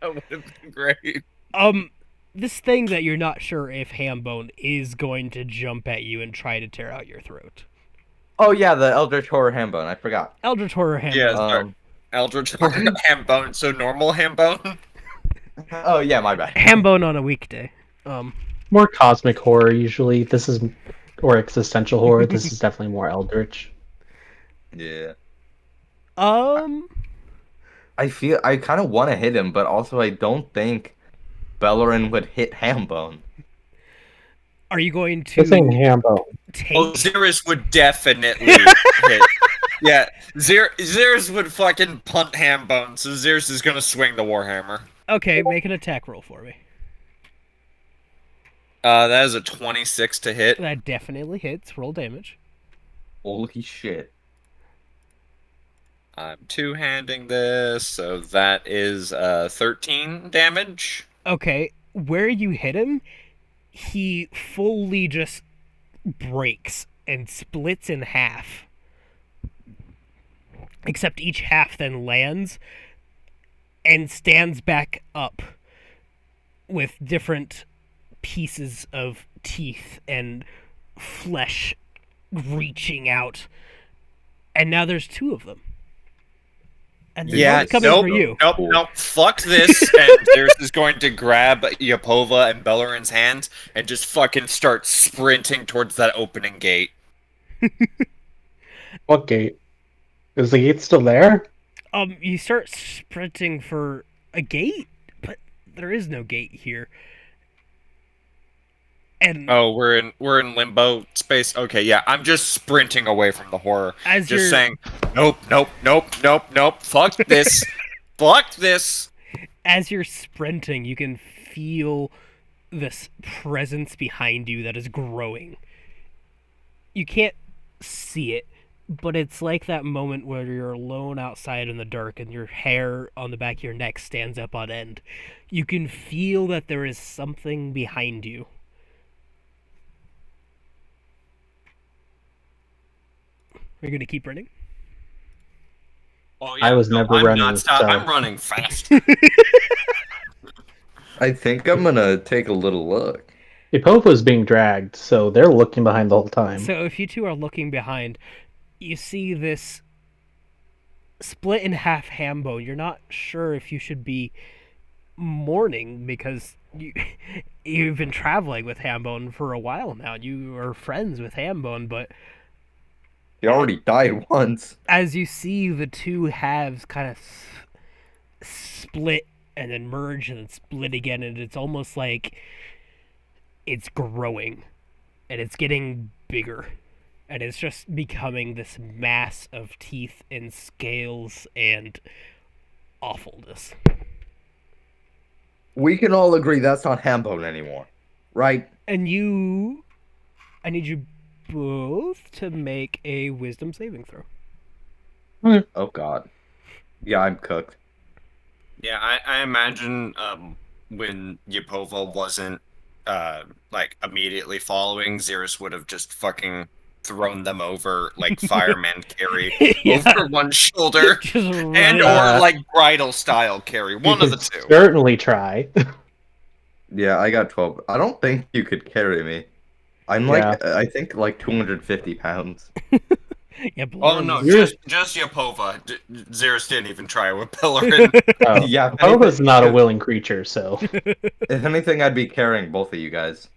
would have been great. This thing that you're not sure if Hambone is going to jump at you and try to tear out your throat. Oh yeah, the Eldritch Horror Hambone, I forgot. Eldritch Horror Hambone. Yeah, sorry. Um, Eldritch ham bone, so normal ham bone. oh yeah, my bad. Hambone on a weekday. More cosmic horror usually. This is or existential horror. This is definitely more eldritch. Yeah. I feel I kind of want to hit him, but also I don't think Bellerin would hit Hambone. Are you going This ain't to Hambo. take? Oh, Xeris would definitely hit. Yeah, Xeris would fucking punt ham bone, so Xeris is gonna swing the warhammer. Okay, make an attack roll for me. That is a 26 to hit. That definitely hits. Roll damage. Holy shit. I'm two-handing this, so that is 13 damage. Okay, where you hit him, he fully just breaks and splits in half. Except each half then lands and stands back up with different pieces of teeth and flesh reaching out. And now there's 2 of them. And they're both coming for you. Nope, fuck this. And Xeris is going to grab Yapova and Bellerin's hands and just fucking start sprinting towards that opening gate. What gate? Is the gate still there? You start sprinting for a gate, but there is no gate here. And Oh, we're in limbo space. Okay, yeah, I'm just sprinting away from the horror. as Just you're saying, nope. Fuck this. Fuck this. as you're sprinting, you can feel this presence behind you that is growing. You can't see it, but it's like that moment where you're alone outside in the dark and your hair on the back of your neck stands up on end. You can feel that there is something behind you. Are you going to keep running? Oh, I was never I'm running, Not stop. so- I'm running fast. I think I'm gonna take a little look. Ipova's being dragged, so they're looking behind the whole time. So if you two are looking behind, you see this split in half ham bone. You're not sure if you should be mourning because you've been traveling with Hambone for a while now. You are friends with Hambone, but He already died once. as you see the two halves kind of split and then merge and then split again, and it's almost like it's growing and it's getting bigger. And it's just becoming this mass of teeth and scales and awfulness. We can all agree that's not Hambone anymore, right? And I need you both to make a wisdom saving throw. Oh God. Yeah, I'm cooked. Yeah, I imagine when Yapova wasn't like immediately following, Xeris would have just fucking thrown them over like fireman carry Yeah. over one shoulder Just and right. or like bridal style carry, one You of the could two. certainly try. Yeah, I got 12. I don't think you could carry me. I'm Yeah. like, I think like 250 pounds. Yeah, Oh no, Bloran's- just Yapova. Xeris didn't even try with Pillarin. Oh, Yeah, if Boba's anything- not a willing creature, so If anything, I'd be carrying both of you guys.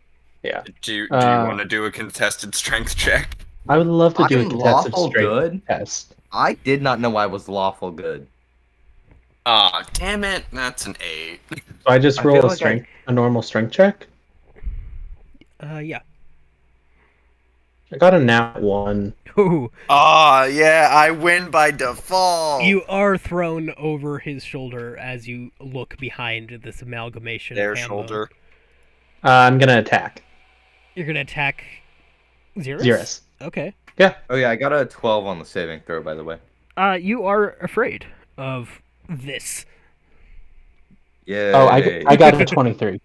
yeah. Do you want to do a contested strength check? I would love to do a I'm contested lawful strength good. test. I did not know I was lawful good. Ah, damn it, that's an 8. So I just I roll feel a like strength, a normal strength check. yeah. I got a nat 1. Ooh, Ah, yeah, I win by default. you are thrown over his shoulder as you look behind this amalgamation Their of Hambone. shoulder. I'm gonna attack You're gonna attack Xeris? Xeris. Okay. Oh yeah, I got a 12 on the saving throw, by the way. You are afraid of this. Yeah. Oh, I got a 23.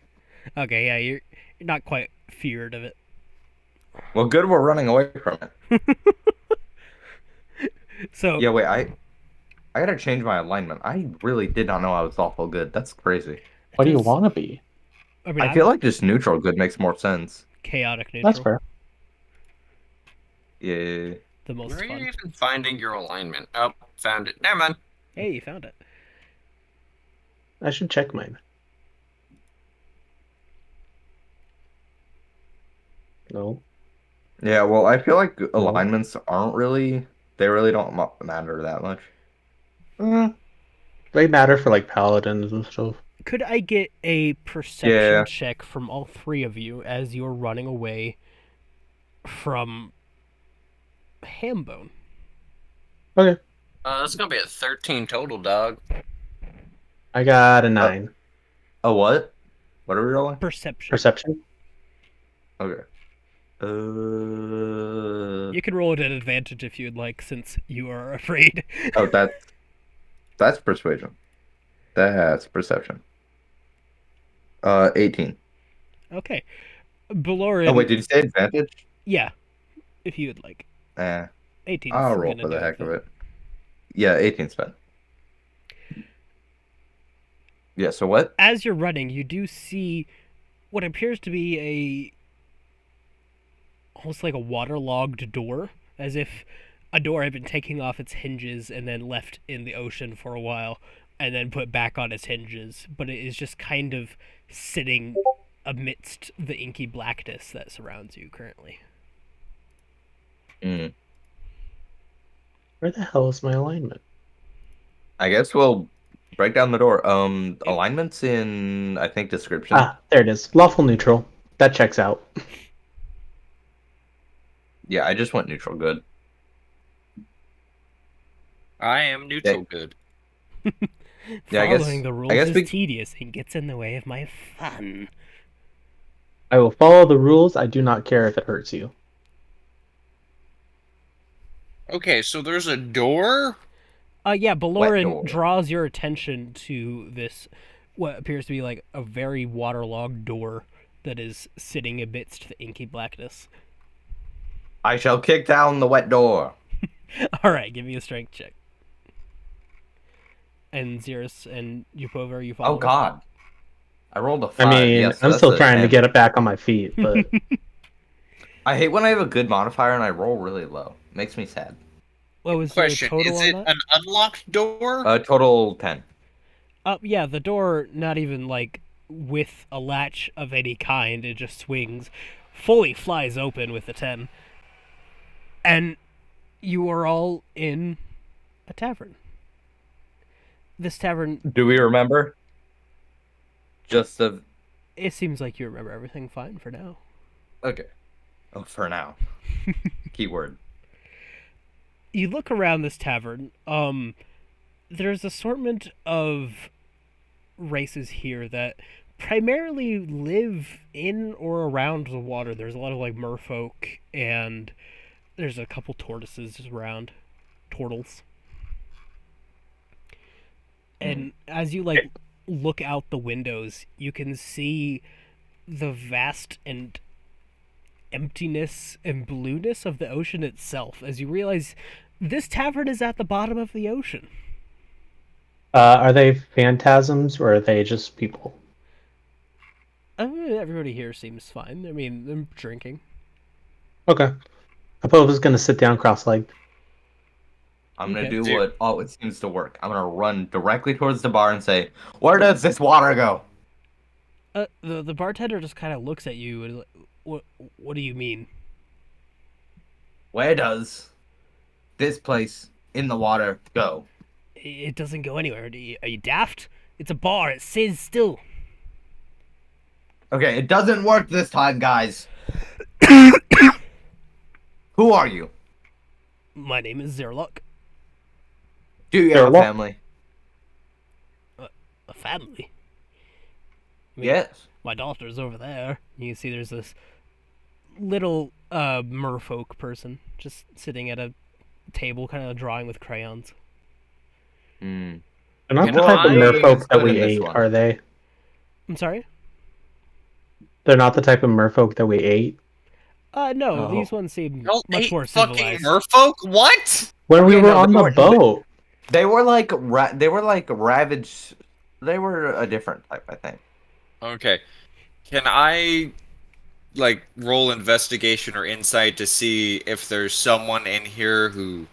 Okay, yeah, you're not quite feared of it. Well, good. We're running away from it. So Yeah. Wait. I gotta change my alignment. I really did not know I was lawful good. That's crazy. What do you Just- want to be? I mean, I feel like just neutral good makes more sense. chaotic neutral. That's fair. Yeah. The most Where are fun. you even finding your alignment? Oh, found it. Never mind. Hey, you found it. I should check mine. No. Yeah. Well, I feel like alignments aren't really. They really don't matter that much. They matter for like paladins and stuff. Could I get a perception Yeah. check from all three of you as you're running away from Hambone? Okay. That's gonna be a 13 total, dog. I got a 9. Oh, what? What are we rolling? Perception. Perception? Okay. You can roll it at advantage if you'd like, since you are afraid. Oh, that's persuasion. That's perception. 18. Okay. Belorin. Oh wait, did you say advantage? Yeah, if you would like. 18. I'll roll for the heck of it. Yeah, 18 spent. Yeah, so what? As you're running, you do see what appears to be almost like a waterlogged door, as if a door had been taken off its hinges and then left in the ocean for a while, and then put back on its hinges. But it is just kind of sitting amidst the inky blackness that surrounds you currently. Mm. Where the hell is my alignment? I guess we'll break down the door. Alignments in, I think, description. Ah, there it is. Lawful neutral. That checks out. Yeah, I just went neutral good. I am neutral good. Yeah, I guess- Following the rules I guess is we- tedious and gets in the way of my fun. I will follow the rules. I do not care if it hurts you. Okay, so there's a door? Yeah, door. Belorin draws your attention to this, what appears to be like a very waterlogged door that is sitting amidst the inky blackness. I shall kick down the wet door. Alright, give me a strength check. And Xeris and Yupova, are you Oh following? God. I rolled a I 5. mean, yes, I'm that's still a trying to 10. get it back on my feet, but I hate when I have a good modifier and I roll really low. Makes me sad. What was the Question: total Is on it that? an unlocked door? Total 10. Yeah, the door not even like with a latch of any kind. It just swings, fully flies open with a 10, and you are all in a tavern. This tavern, Do we remember? Just of it seems like you remember everything fine for now. okay. Oh, for now. Keyword. You look around this tavern. There's assortment of races here that primarily live in or around the water. There's a lot of like merfolk, and there's a couple tortoises around, turtles. And as you like look out the windows, you can see the vast and emptiness and blueness of the ocean itself as you realize this tavern is at the bottom of the ocean. Are they phantasms or are they just people? I mean, everybody here seems fine. I mean, they're drinking. Okay. Apova's gonna sit down cross-legged. I'm gonna Okay. do Dude. what it seems to work. I'm gonna run directly towards the bar and say, "Where does this water go?" The bartender just kind of looks at you and like, what do you mean? Where does this place in the water go? It doesn't go anywhere. Are you daft? It's a bar. It says still. Okay, it doesn't work this time, guys. Who are you? My name is Zerlock. Do you have They're a lo- family? A family. I mean, Yes. my daughter's over there. You can see there's this little merfolk person just sitting at a table, kind of drawing with crayons. Hmm. They're not Can the type of I- merfolk that good we in this ate, one. are they? I'm sorry. They're not the type of merfolk that we ate. No, Oh. these ones seem Y'all much ate more fucking civilized. merfolk? What? When we Okay, were no, on they the were boat. they were like they were like ravaged. They were a different type, I think. Okay. Can I like roll investigation or insight to see if there's someone in here who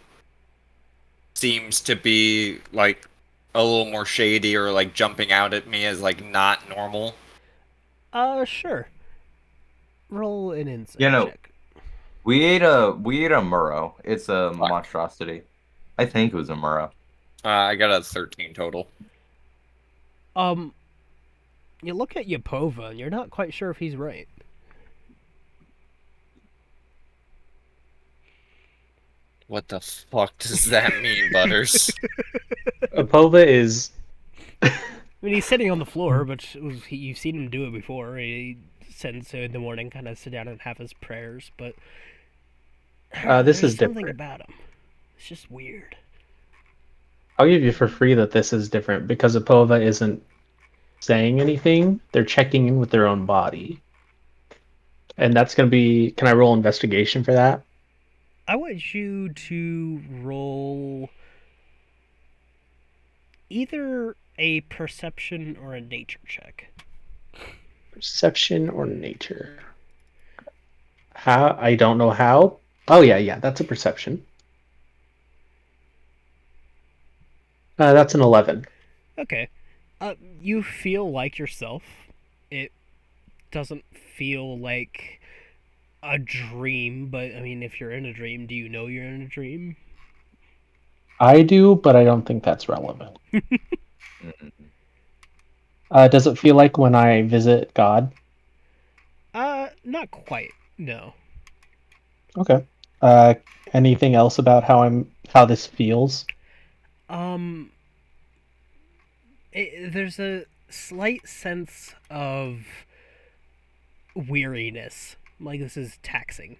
seems to be like a little more shady or like jumping out at me as like not normal? Sure. Roll an You insight know, check. we ate a murrow. It's a Fuck. monstrosity. I think it was a murrow. I got a 13 total. Um, you look at Yapova, and you're not quite sure if he's right. What the fuck does that mean, Butters? Apova is. I mean, he's sitting on the floor, but you've seen him do it before. He sends to in the morning, kind of sit down and have his prayers, but This there's is something different. about him. It's just weird. I'll give you for free that this is different because Apova isn't saying anything. They're checking in with their own body. And that's going to be. Can I roll investigation for that? I want you to roll either a perception or a nature check. Perception or nature? How? I don't know how. Oh, yeah, that's a perception. That's an 11. Okay. You feel like yourself. It doesn't feel like a dream, but I mean, if you're in a dream, do you know you're in a dream? I do, but I don't think that's relevant. Mm. Does it feel like when I visit God? Not quite. No. Okay. Anything else about how this feels? Um, there's a slight sense of weariness. Like this is taxing.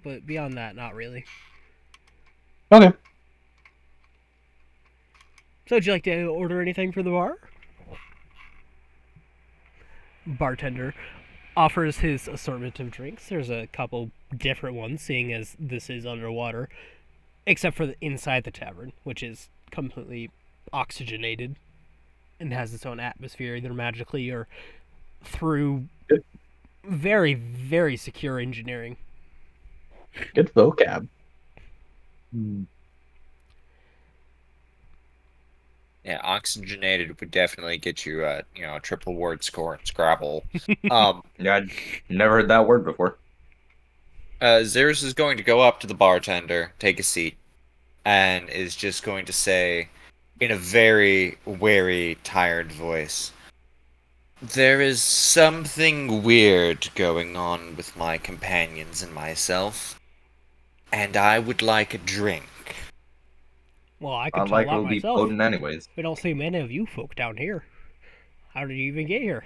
But beyond that, not really. Okay. So, would you like to order anything for the bar? Bartender offers his assortment of drinks. There's a couple different ones, seeing as this is underwater, except for the inside the tavern, which is completely oxygenated and has its own atmosphere, either magically or through Good, very, very secure engineering. good vocab. Hmm. Yeah, oxygenated would definitely get you a a triple word score in Scrabble. Um, Yeah, I'd never heard that word before. Zeus is going to go up to the bartender, take a seat, and is just going to say, in a very wary, tired voice, "There is something weird going on with my companions and myself, and I would like a drink." Well, I could Not tell like that it'll be myself. potent anyways. We don't see many of you folk down here. How did you even get here?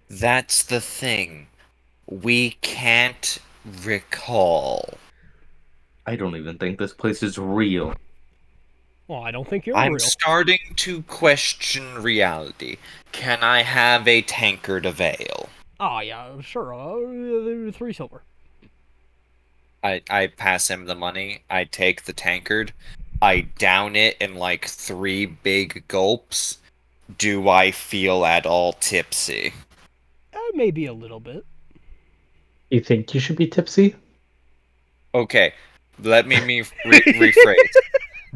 That's the thing. We can't recall. I don't even think this place is real. Well, I don't think you're I'm real. starting to question reality. Can I have a tankard of ale? Ah, yeah, sure. 3 silver. I pass him the money. I take the tankard. I down it in like 3 big gulps. Do I feel at all tipsy? Maybe a little bit. You think you should be tipsy? Okay, let me rephrase.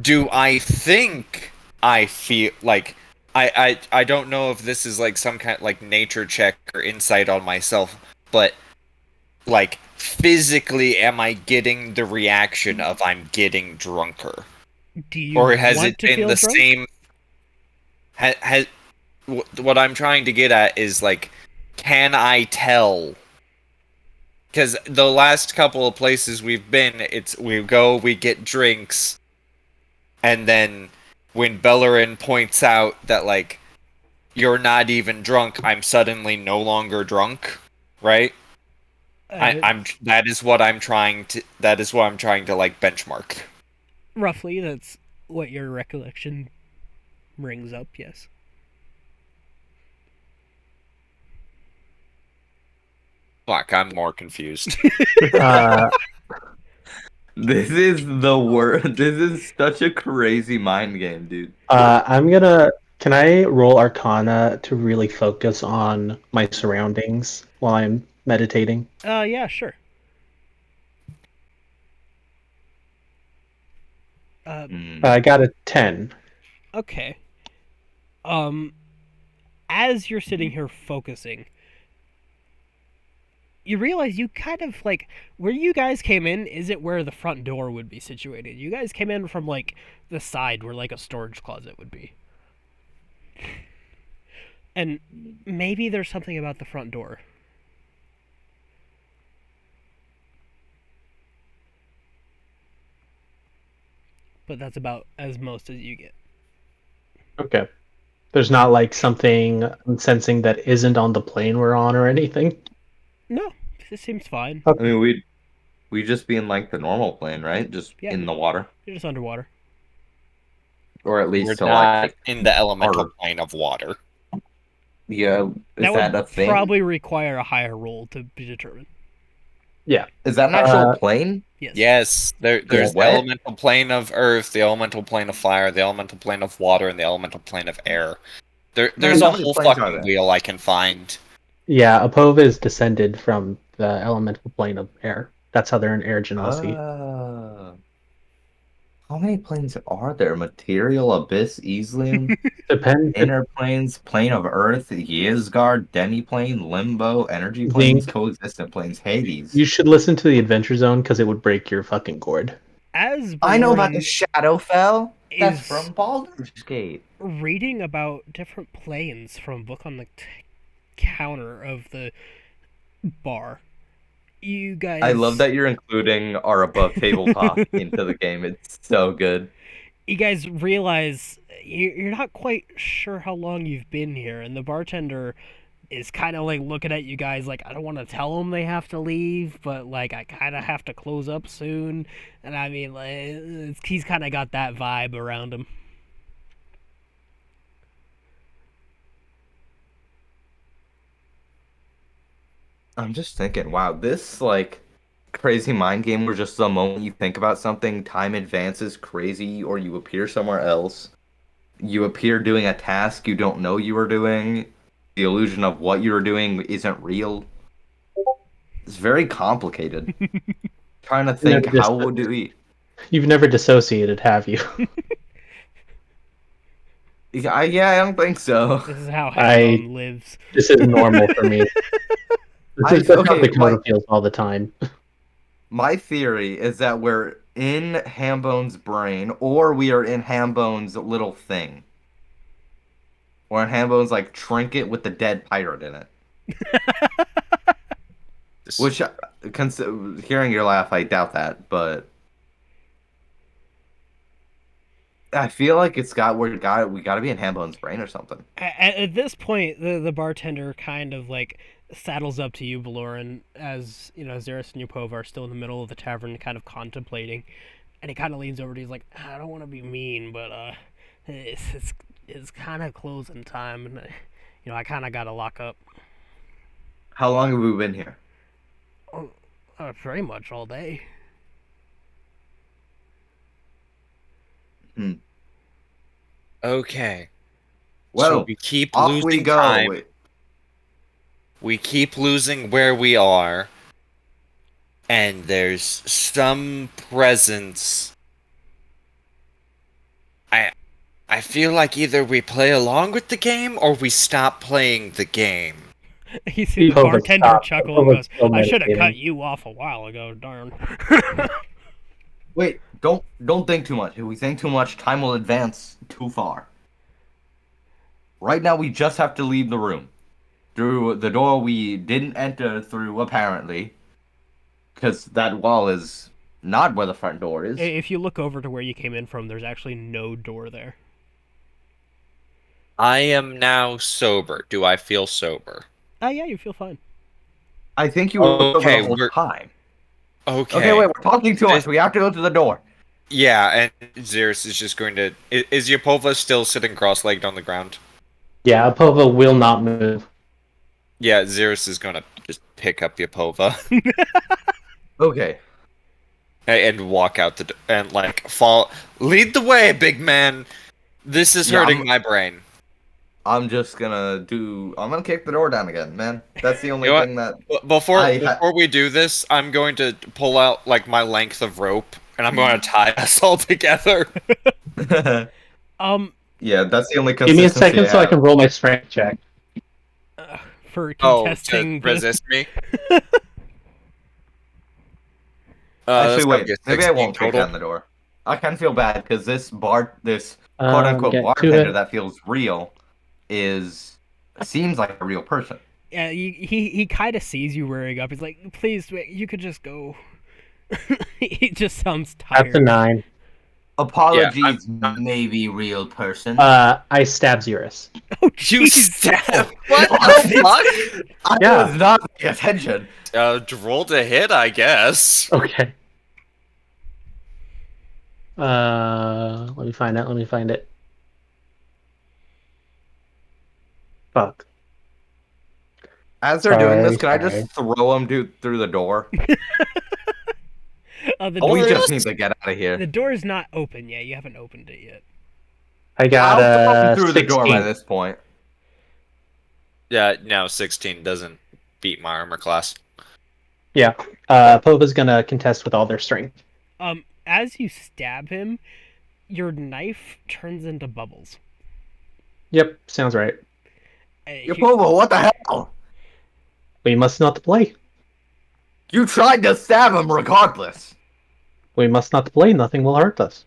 Do I think I feel like I don't know if this is like some kind like nature check or insight on myself, but like physically am I getting the reaction of I'm getting drunker? Do you Or has want it to been feel the drunk? same has what I'm trying to get at is like can I tell? Because the last couple of places we've been, it's we go, we get drinks, and then when Bellerin points out that like you're not even drunk, I'm suddenly no longer drunk, right? Uh, I'm that is what I'm trying to like benchmark. Roughly, that's what your recollection rings up, yes. Fuck, I'm more confused. Uh, This is the word. This is such a crazy mind game, dude. I'm gonna. Can I roll Arcana to really focus on my surroundings while I'm meditating? Yeah, sure. Uh, Hmm. I got a 10. okay. Um, as you're sitting here focusing, you realize you kind of like where you guys came in isn't where the front door would be situated. You guys came in from like the side where like a storage closet would be. And maybe there's something about the front door. But that's about as most as you get. Okay. There's not like something I'm sensing that isn't on the plane we're on or anything. No, this seems fine. I mean, we just be in like the normal plane, right? Just Yeah, in the water, you're just underwater. or at We're least to not like in the elemental our plane of water. yeah. Is That that would a thing? probably require a higher roll to be determined. Yeah. Is that an actual plane? Yes. Yes, It's there's the wet. elemental plane of earth, the elemental plane of fire, the elemental plane of water, and the elemental plane of air. There's Man, a how many whole planes are fucking there? wheel I can find. Yeah, Apova is descended from the elemental plane of air. That's how they're an air genasi. How many planes are there? Material, Abyss, Elysium, Depend. Inner Planes, Plane of Earth, Ysgard, Demiplane, Limbo, Energy Planes, Zing, Coexistent Planes, you Hades. should listen to the Adventure Zone because it would break your fucking gourd. As I know about the Belorian Shadowfell. That's is from Baldur's Gate. reading about different planes from a book on the counter of the bar, you I love guys that you're including our above table talk into the game. It's so good. you guys realize you're not quite sure how long you've been here, and the bartender is kind of like looking at you guys like I don't want to tell them they have to leave, but like I kind of have to close up soon, and I mean like he's kind of got that vibe around him. I'm just thinking, wow, this like crazy mind game where just the moment you think about something, time advances crazy, or you appear somewhere else. You appear doing a task you don't know you were doing. The illusion of what you were doing isn't real. It's very complicated. Trying to Never think, dis- how would we? You've never dissociated, have you? Yeah, I don't think so. This is how I Hambone lives. this is normal for me. This is how Okay, Dakota feels all the time. my theory is that we're in Hambone's brain, or we are in Hambone's little thing, or in Hambone's like trinket with the dead pirate in it. This- Which, hearing your laugh, I doubt that, but I feel like we got to be in Hambone's brain or something. At this point, the bartender kind of like saddles up to you, Valoran, as you know, Xeris and Yupova are still in the middle of the tavern, kind of contemplating, and he kind of leans over to you. He's like, I don't want to be mean, but it's kind of closing time, and I kind of got to lock up. How long have we been here? Oh, pretty much all day. Hmm. Okay. So Well, we keep off we losing go. time. We keep losing where we are. And there's some presence. I I feel like either we play along with the game or we stop playing the game. You see the Yupova bartender stopped. chuckle and Yupova's goes, still I should have cut meditating. you off a while ago, darn. Wait, don't think too much. If we think too much, time will advance too far. Right now, we just have to leave the room through the door we didn't enter through, apparently, because that wall is not where the front door is. If you look over to where you came in from, there's actually no door there. I am now sober. Do I feel sober? Yeah, you feel fine. I think you were over the Okay, whole time. okay. Okay, wait, we're talking too much. We have to go to the door. Yeah, and Xeris is just going to. Is Yapova still sitting cross-legged on the ground? Yeah, Apova will not move. Yeah, Xeris is going to just pick up Yapova Okay. and walk out and like fall. Lead the way, big man. This is Yeah, hurting my brain. I'm gonna kick the door down again, man. That's the You only know what? thing that Before we do this, I'm going to pull out like my length of rope and I'm going to tie us all together. Um, Yeah, that's the only Give me a consistency second so I can roll my strength check. for Oh, to contesting the... resist me. Actually, That's gotta wait. be a Maybe I 16 won't kick total. down the door. I kind of feel bad because this quote-unquote Get to bartender it. that feels real seems like a real person. Yeah, he kind of sees you rearing up. He's like, please, wait, you could just go. He just sounds That's a tired. 9. Apologies, maybe real person. I stab Xeris. Oh, You jeez. stab? What the fuck? I Yeah. was not paying attention. Roll to hit, I guess. Okay. Let me find it. Fuck. As they're doing this, Sorry, can I just throw him through the door? The Oh, we door, just need to get out of the here. door is not open yet. You haven't opened it yet. I got I'll throw him a through the door by 16. this point. Yeah, no, 16 doesn't beat my armor class. Yeah. Pova's gonna contest with all their strength. As you stab him, your knife turns into bubbles. Yep, sounds right. Yapova, what the hell? We must not play. You tried to stab him regardless. We must not play. Nothing will hurt us.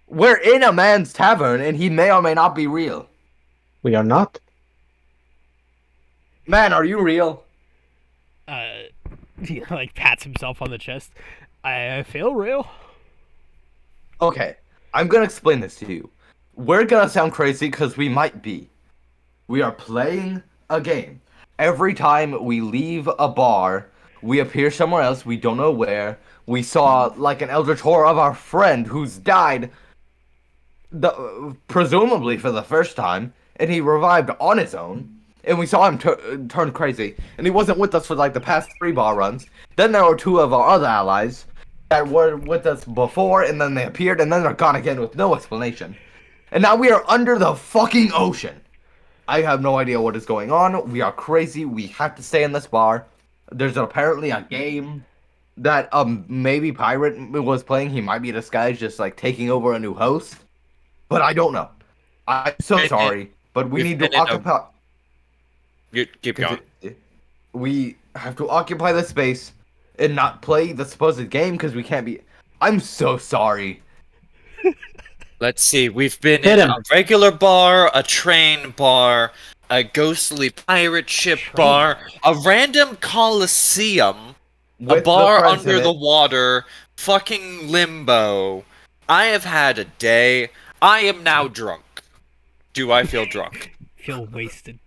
We're in a man's tavern, and he may or may not be real. We are not. Man, are you real? He like pats himself on the chest. I feel real. Okay, I'm gonna explain this to you. We're gonna sound crazy because we might be. We are playing a game. Every time we leave a bar, we appear somewhere else, we don't know where. We saw like an eldritch horror of our friend who's died, presumably for the first time, and he revived on his own. And we saw him turn crazy, and he wasn't with us for like the past 3 bar runs. Then there were 2 of our other allies that were with us before, and then they appeared, and then they're gone again with no explanation. And now we are under the fucking ocean. I have no idea what is going on. We are crazy. We have to stay in this bar. There's apparently a game that maybe Pirate was playing. He might be disguised, just like taking over a new host. But I don't know. I'm so Been in- sorry, but we we've need been to in occupy. You keep going. We have to occupy the space and not play the supposed game because we can't be. I'm so sorry. Let's see. We've been Hit in a him. regular bar, a train bar, a ghostly pirate ship Train bar, bar. a random coliseum, a With the bar under the president, water, fucking limbo. I have had a day. I am now drunk. Do I feel drunk? Feel wasted.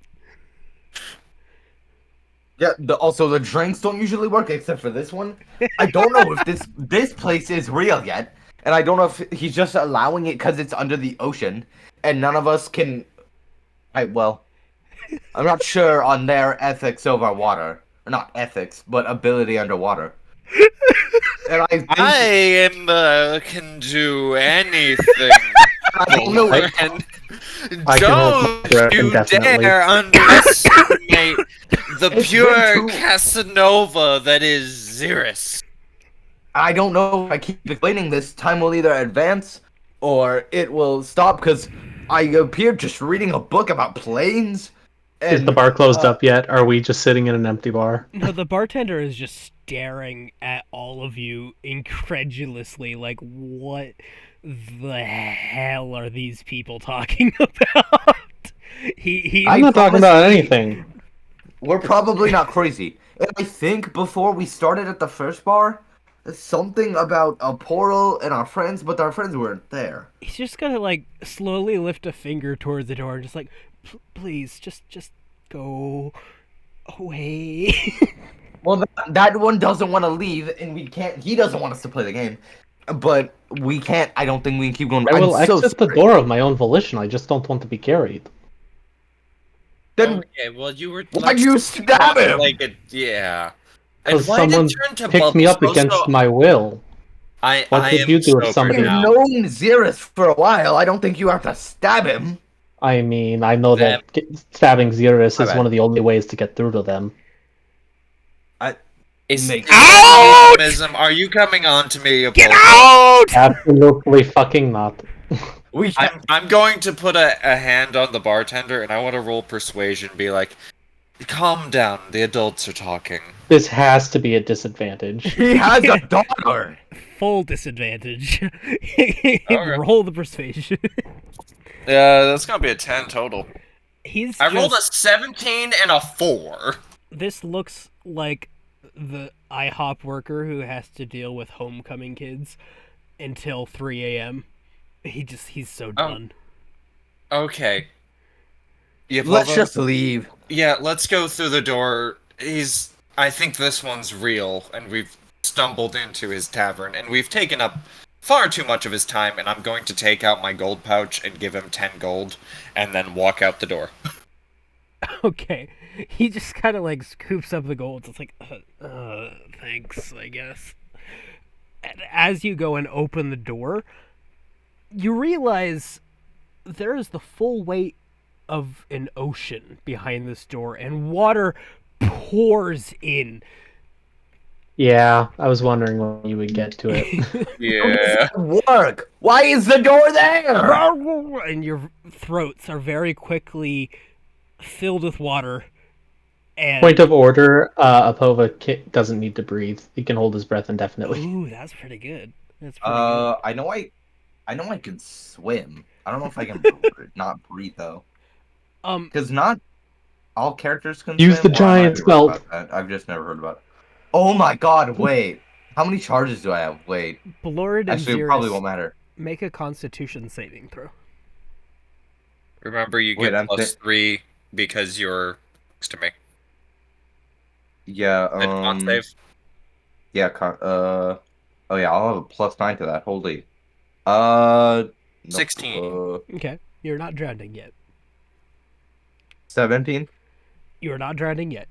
yeah. Also, the drinks don't usually work except for this one. I don't know if this place is real yet, and I don't know if he's just allowing it because it's under the ocean, and none of us can. Well, I'm not sure on their ethics over water. Or not ethics, but ability underwater. And I I think am can do anything. I don't know. And I can hold my don't breath you indefinitely. dare underestimate the It's been pure too- Casanova that is Xeris. I don't know if I keep explaining this. Time will either advance or it will stop because I appeared just reading a book about planes. And, Is the bar closed up yet? Are we just sitting in an empty bar? No, the bartender is just staring at all of you incredulously, like, what the hell are these people talking about? He I'm not talking about anything. We're probably not crazy. And I think before we started at the first bar, something about a portal and our friends, but our friends weren't there. he's just gonna like slowly lift a finger towards the door and just like, please, just go away. Well, that one doesn't want to leave, and we can't. He doesn't want us to play the game, but we can't. I don't think we can keep going. I will I'm so exit the sorry. door of my own volition. I just don't want to be carried. Then Okay, well you were why'd you stab him? like it, yeah. And Because why did someone it turn to picked me Bubbles? up against my will. I What would am you do if sober somebody- You've now. known Xeris for a while. I don't think you have to stab him. I mean, I know Them. that stabbing Xeris My is bad. one of the only ways to get through to them. Is Makes- Out! Are you coming on to me, Get Apollo? out! Absolutely fucking not. We I'm going to put a hand on the bartender, and I want to roll persuasion. Be like, calm down. The adults are talking. This has to be a disadvantage. He has a daughter. Full disadvantage. Alright. Roll the persuasion. That's gonna be a 10 total. He's I rolled a just- 17 and a 4. This looks like the IHOP worker who has to deal with homecoming kids until 3 a.m. He's so done. Okay. Yeah, Let's just leave. Yeah, let's go through the door. I think this one's real, and we've stumbled into his tavern, and we've taken up far too much of his time, and I'm going to take out my gold pouch and give him 10 gold, and then walk out the door. Okay. He just kind of like scoops up the gold. It's like, thanks, I guess. And as you go and open the door, you realize there is the full weight of an ocean behind this door, and water pours in. Yeah, I was wondering when you would get to it. Yeah. Work. Why is the door there? And your throats are very quickly filled with water. And Point of order, Apova doesn't need to breathe. He can hold his breath indefinitely. ooh, that's pretty good. That's pretty good. I know I can swim. I don't know if I can not breathe though, because not all characters can Use swim. the or I might giant be wrong smelt. about that. I've just never heard about it. Oh my god! Wait, how many charges do I have? Wait, Blord and actually, it Xeris, probably won't matter. make a Constitution saving throw. Remember, you Wait, get I'm +3 because you're next to me. Yeah. Did con save? Yeah. Oh yeah, I'll have a +9 to that. Holy. Nope, 16. Okay, you're not drowning yet. 17. You're not drowning yet.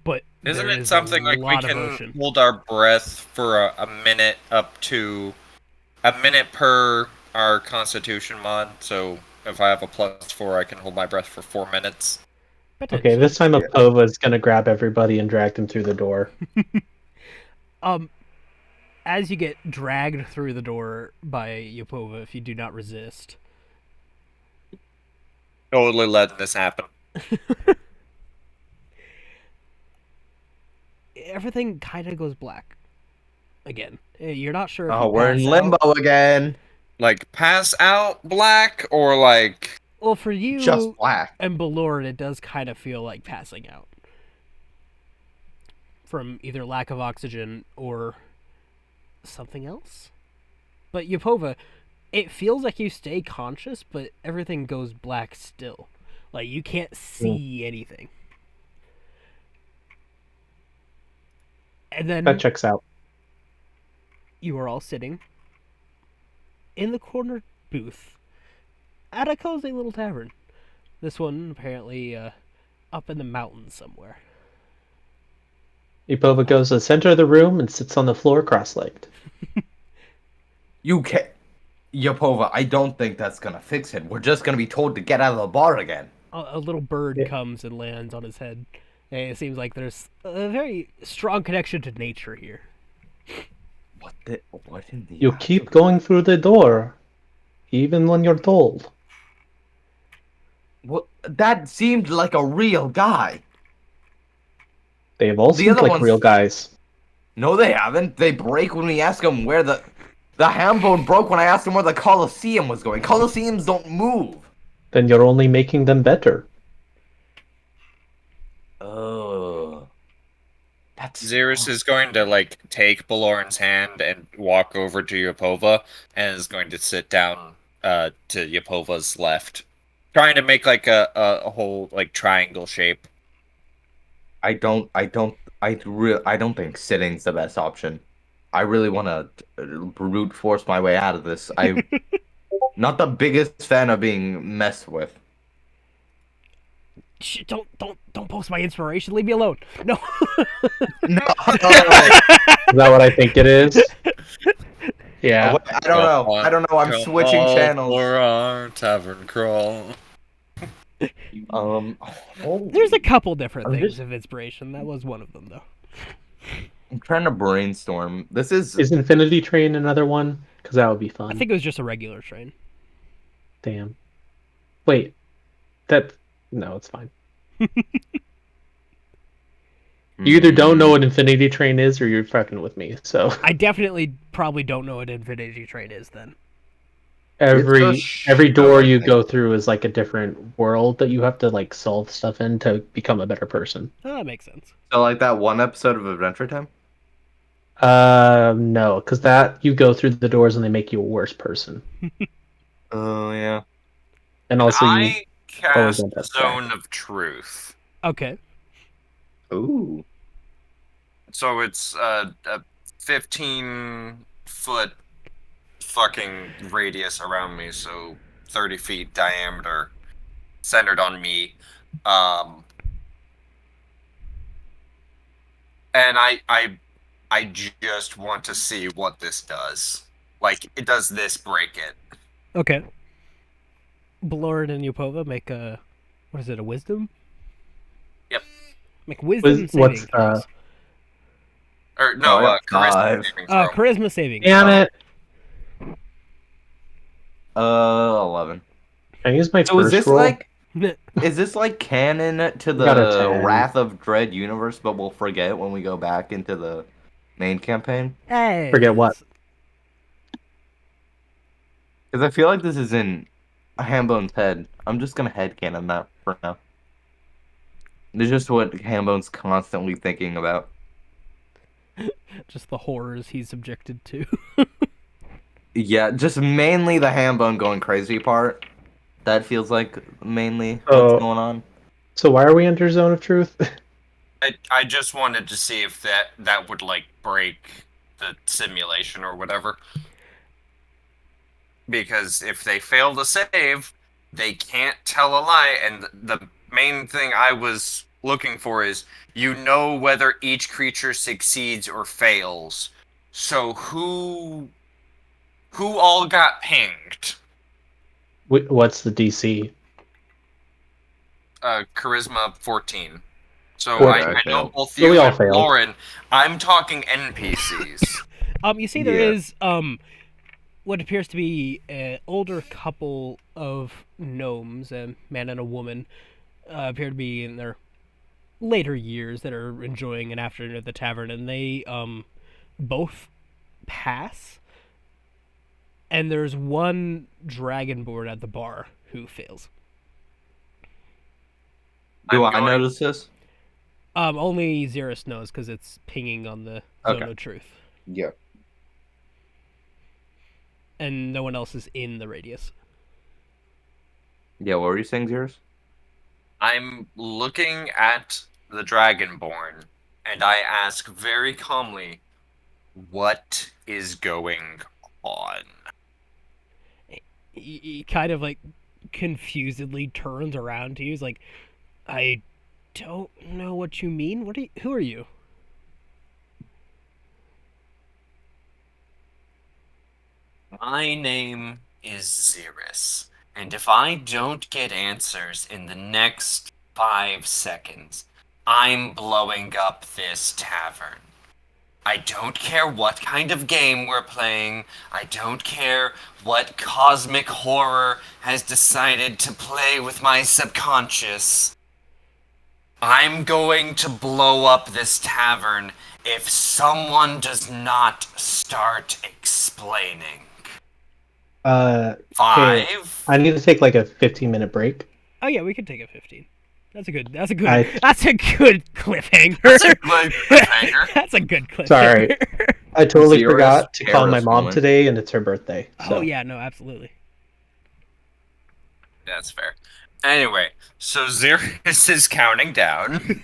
But Isn't there it is something a like we lot of can ocean. hold our breath for a minute up to a minute per our Constitution mod? So if I have a +4, I can hold my breath for 4 minutes. Okay, this time Apova is gonna grab everybody and drag them through the door. As you get dragged through the door by Yopova, if you do not resist, Totally letting this happen. Everything kind of goes black again. You're not sure if Oh, you we're in pass limbo out. again. Like pass out black or like Well, for Just you black. and Ballord, it does kind of feel like passing out from either lack of oxygen or something else. But Yupova, it feels like you stay conscious, but everything goes black still. Like you can't see anything. And That then checks out. you are all sitting in the corner booth at a cozy little tavern. This one apparently up in the mountains somewhere. Ipova goes to the center of the room and sits on the floor cross-legged. You can't. Yapova, I don't think that's gonna fix it. We're just gonna be told to get out of the bar again. A little bird Yeah. comes and lands on his head. And it seems like there's a very strong connection to nature here. What in the You keep going through the door, even when you're told. What? That seemed like a real guy. They've all The seemed other like ones- real guys. No, they haven't. They break when we ask them where the ham bone broke when I asked them where the Colosseum was going. Colosseums don't move. Then you're only making them better. Oh. That's Xerus is going to like take Baloran's hand and walk over to Yapova and is going to sit down to Yapova's left. Trying to make like a whole like triangle shape. I don't think sitting's the best option. I really want to brute force my way out of this. I'm not the biggest fan of being messed with. Shh, don't post my inspiration. Leave me alone. No. No, Is that what I think it is? Yeah. I don't know. I'm Come switching all channels. for our tavern crawl. There's a couple different I'm things just- of inspiration. That was one of them, though. I'm trying to brainstorm. This is Is Infinity Train another one? Because that would be fun. I think it was just a regular train. Damn. Wait. No, it's fine. You either don't know what Infinity Train is or you're fucking with me. So I definitely probably don't know what Infinity Train is then. every It's a every door show, I you think. go through is like a different world that you have to like solve stuff in to become a better person. Oh, that makes sense. So like that one episode of Adventure Time. No, because that you go through the doors and they make you a worse person. Oh yeah. And also you I cast don't have track. Zone of Truth. Okay. Ooh. So it's a 15-foot fucking radius around me, so 30 feet diameter, centered on me. And I just want to see what this does. Like, it does this break it? Okay. Blord and Yupova make a what is it? A wisdom? Yep. Make wisdom What's saving throws. Or no, Oh, charisma 5. saving throw. Charisma saving. Damn it! 11. I use my So is first this roll. like is this like canon to Got a the 10. Wrath of Dread universe, but we'll forget when we go back into the main campaign? Hey. Forget what? Because I feel like this is in Hambone's head. I'm just gonna headcanon that for now. It's just what Hambone's constantly thinking about. Just the horrors he's subjected to. Yeah, just mainly the Hambone going crazy part. That feels like mainly Oh. what's going on. So why are we under Zone of Truth? I just wanted to see if that would like break the simulation or whatever. Because if they fail to save, they can't tell a lie. And the main thing I was looking for is you know whether each creature succeeds or fails. So who all got pinged? What's the DC? Charisma 14. So Four, I I know failed. both So we you all and failed. Lauren. I'm talking NPCs. You see, there Yeah. is what appears to be an older couple of gnomes, a man and a woman, appear to be in their later years that are enjoying an afternoon at the tavern, and they both pass. And there's one dragonborn at the bar who fails. Do I'm I going. notice this? Only Xeris knows because it's pinging on the Zone Okay. of Truth, Yeah. and no one else is in the radius. Yeah, what were you saying, Zeros? I'm looking at the Dragonborn, and I ask very calmly, "What is going on?" He kind of like confusedly turns around to you. He's like, "I don't know what you mean. What are you, who are you?" My name is Xeris, and if I don't get answers in the next 5 seconds, I'm blowing up this tavern. I don't care what kind of game we're playing. I don't care what cosmic horror has decided to play with my subconscious. I'm going to blow up this tavern if someone does not start explaining. Hey, Five? I need to take like a 15-minute break. Oh yeah, we could take a 15. That's a good. That's a good. I That's a good cliffhanger. That's a good cliffhanger. That's a good cliffhanger. Sorry. I totally Xeris forgot to call my Paris mom woman. today, and it's her birthday. So. Oh yeah, no, absolutely. That's fair. Anyway, so Xeris is counting down.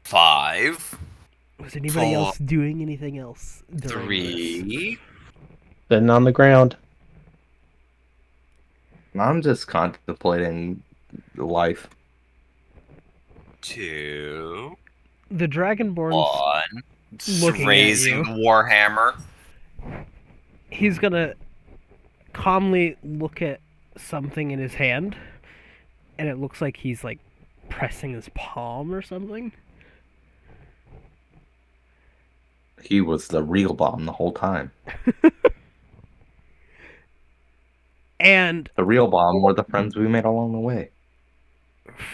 5, Was anybody 4, else doing anything else during this? 3, Sitting on the ground. I'm just contemplating life. 2, The Dragonborn's 1. looking at Raising you. the Warhammer. He's gonna calmly look at something in his hand, and it looks like he's like pressing his palm or something. He was the real bomb the whole time. And The real bomb were the friends we made along the way.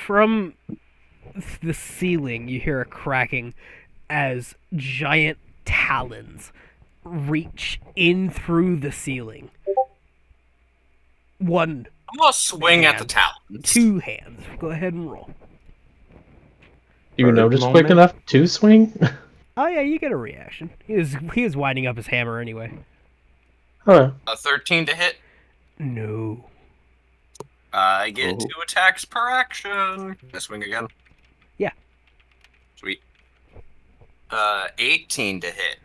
from the ceiling, you hear a cracking as giant talons reach in through the ceiling. One, I'm gonna swing at the hand. talons. 2 hands. Go ahead and roll. You Bird notice quick moment. enough to swing? Oh yeah, you get a reaction. He was winding up his hammer anyway. Huh. A 13 to hit. No. I get Oh. 2 attacks per action. Can I swing again? Yeah. Sweet. 18 to hit.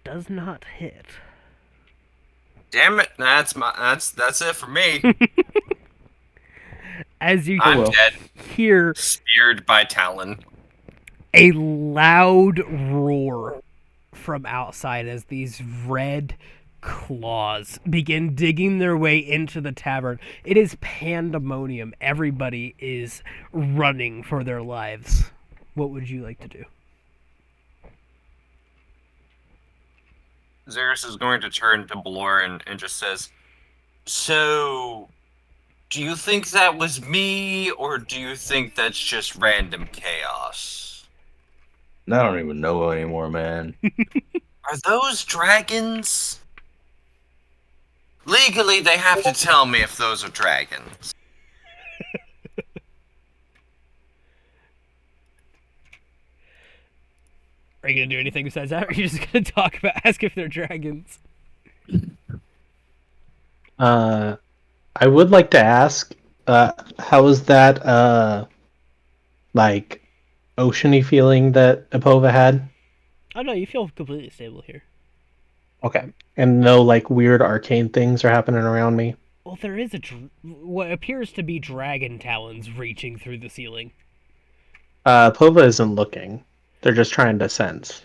Does not hit. Damn it! That's it for me. As you I'm well. dead. hear Speared by Talon. a loud roar from outside as these red claws begin digging their way into the tavern. It is pandemonium. Everybody is running for their lives. What would you like to do? Xeris is going to turn to Blor and just says, "So, do you think that was me, or do you think that's just random chaos? I don't even know anymore, man. Are those dragons? Legally, they have to tell me if those are dragons." Are you gonna do anything besides that, or are you just gonna ask if they're dragons? I would like to ask, how is that, like, oceany feeling that Apova had? Oh no, you feel completely stable here. Okay. And no, like, weird arcane things are happening around me? Well, there is what appears to be dragon talons reaching through the ceiling. Apova isn't looking. They're just trying to sense.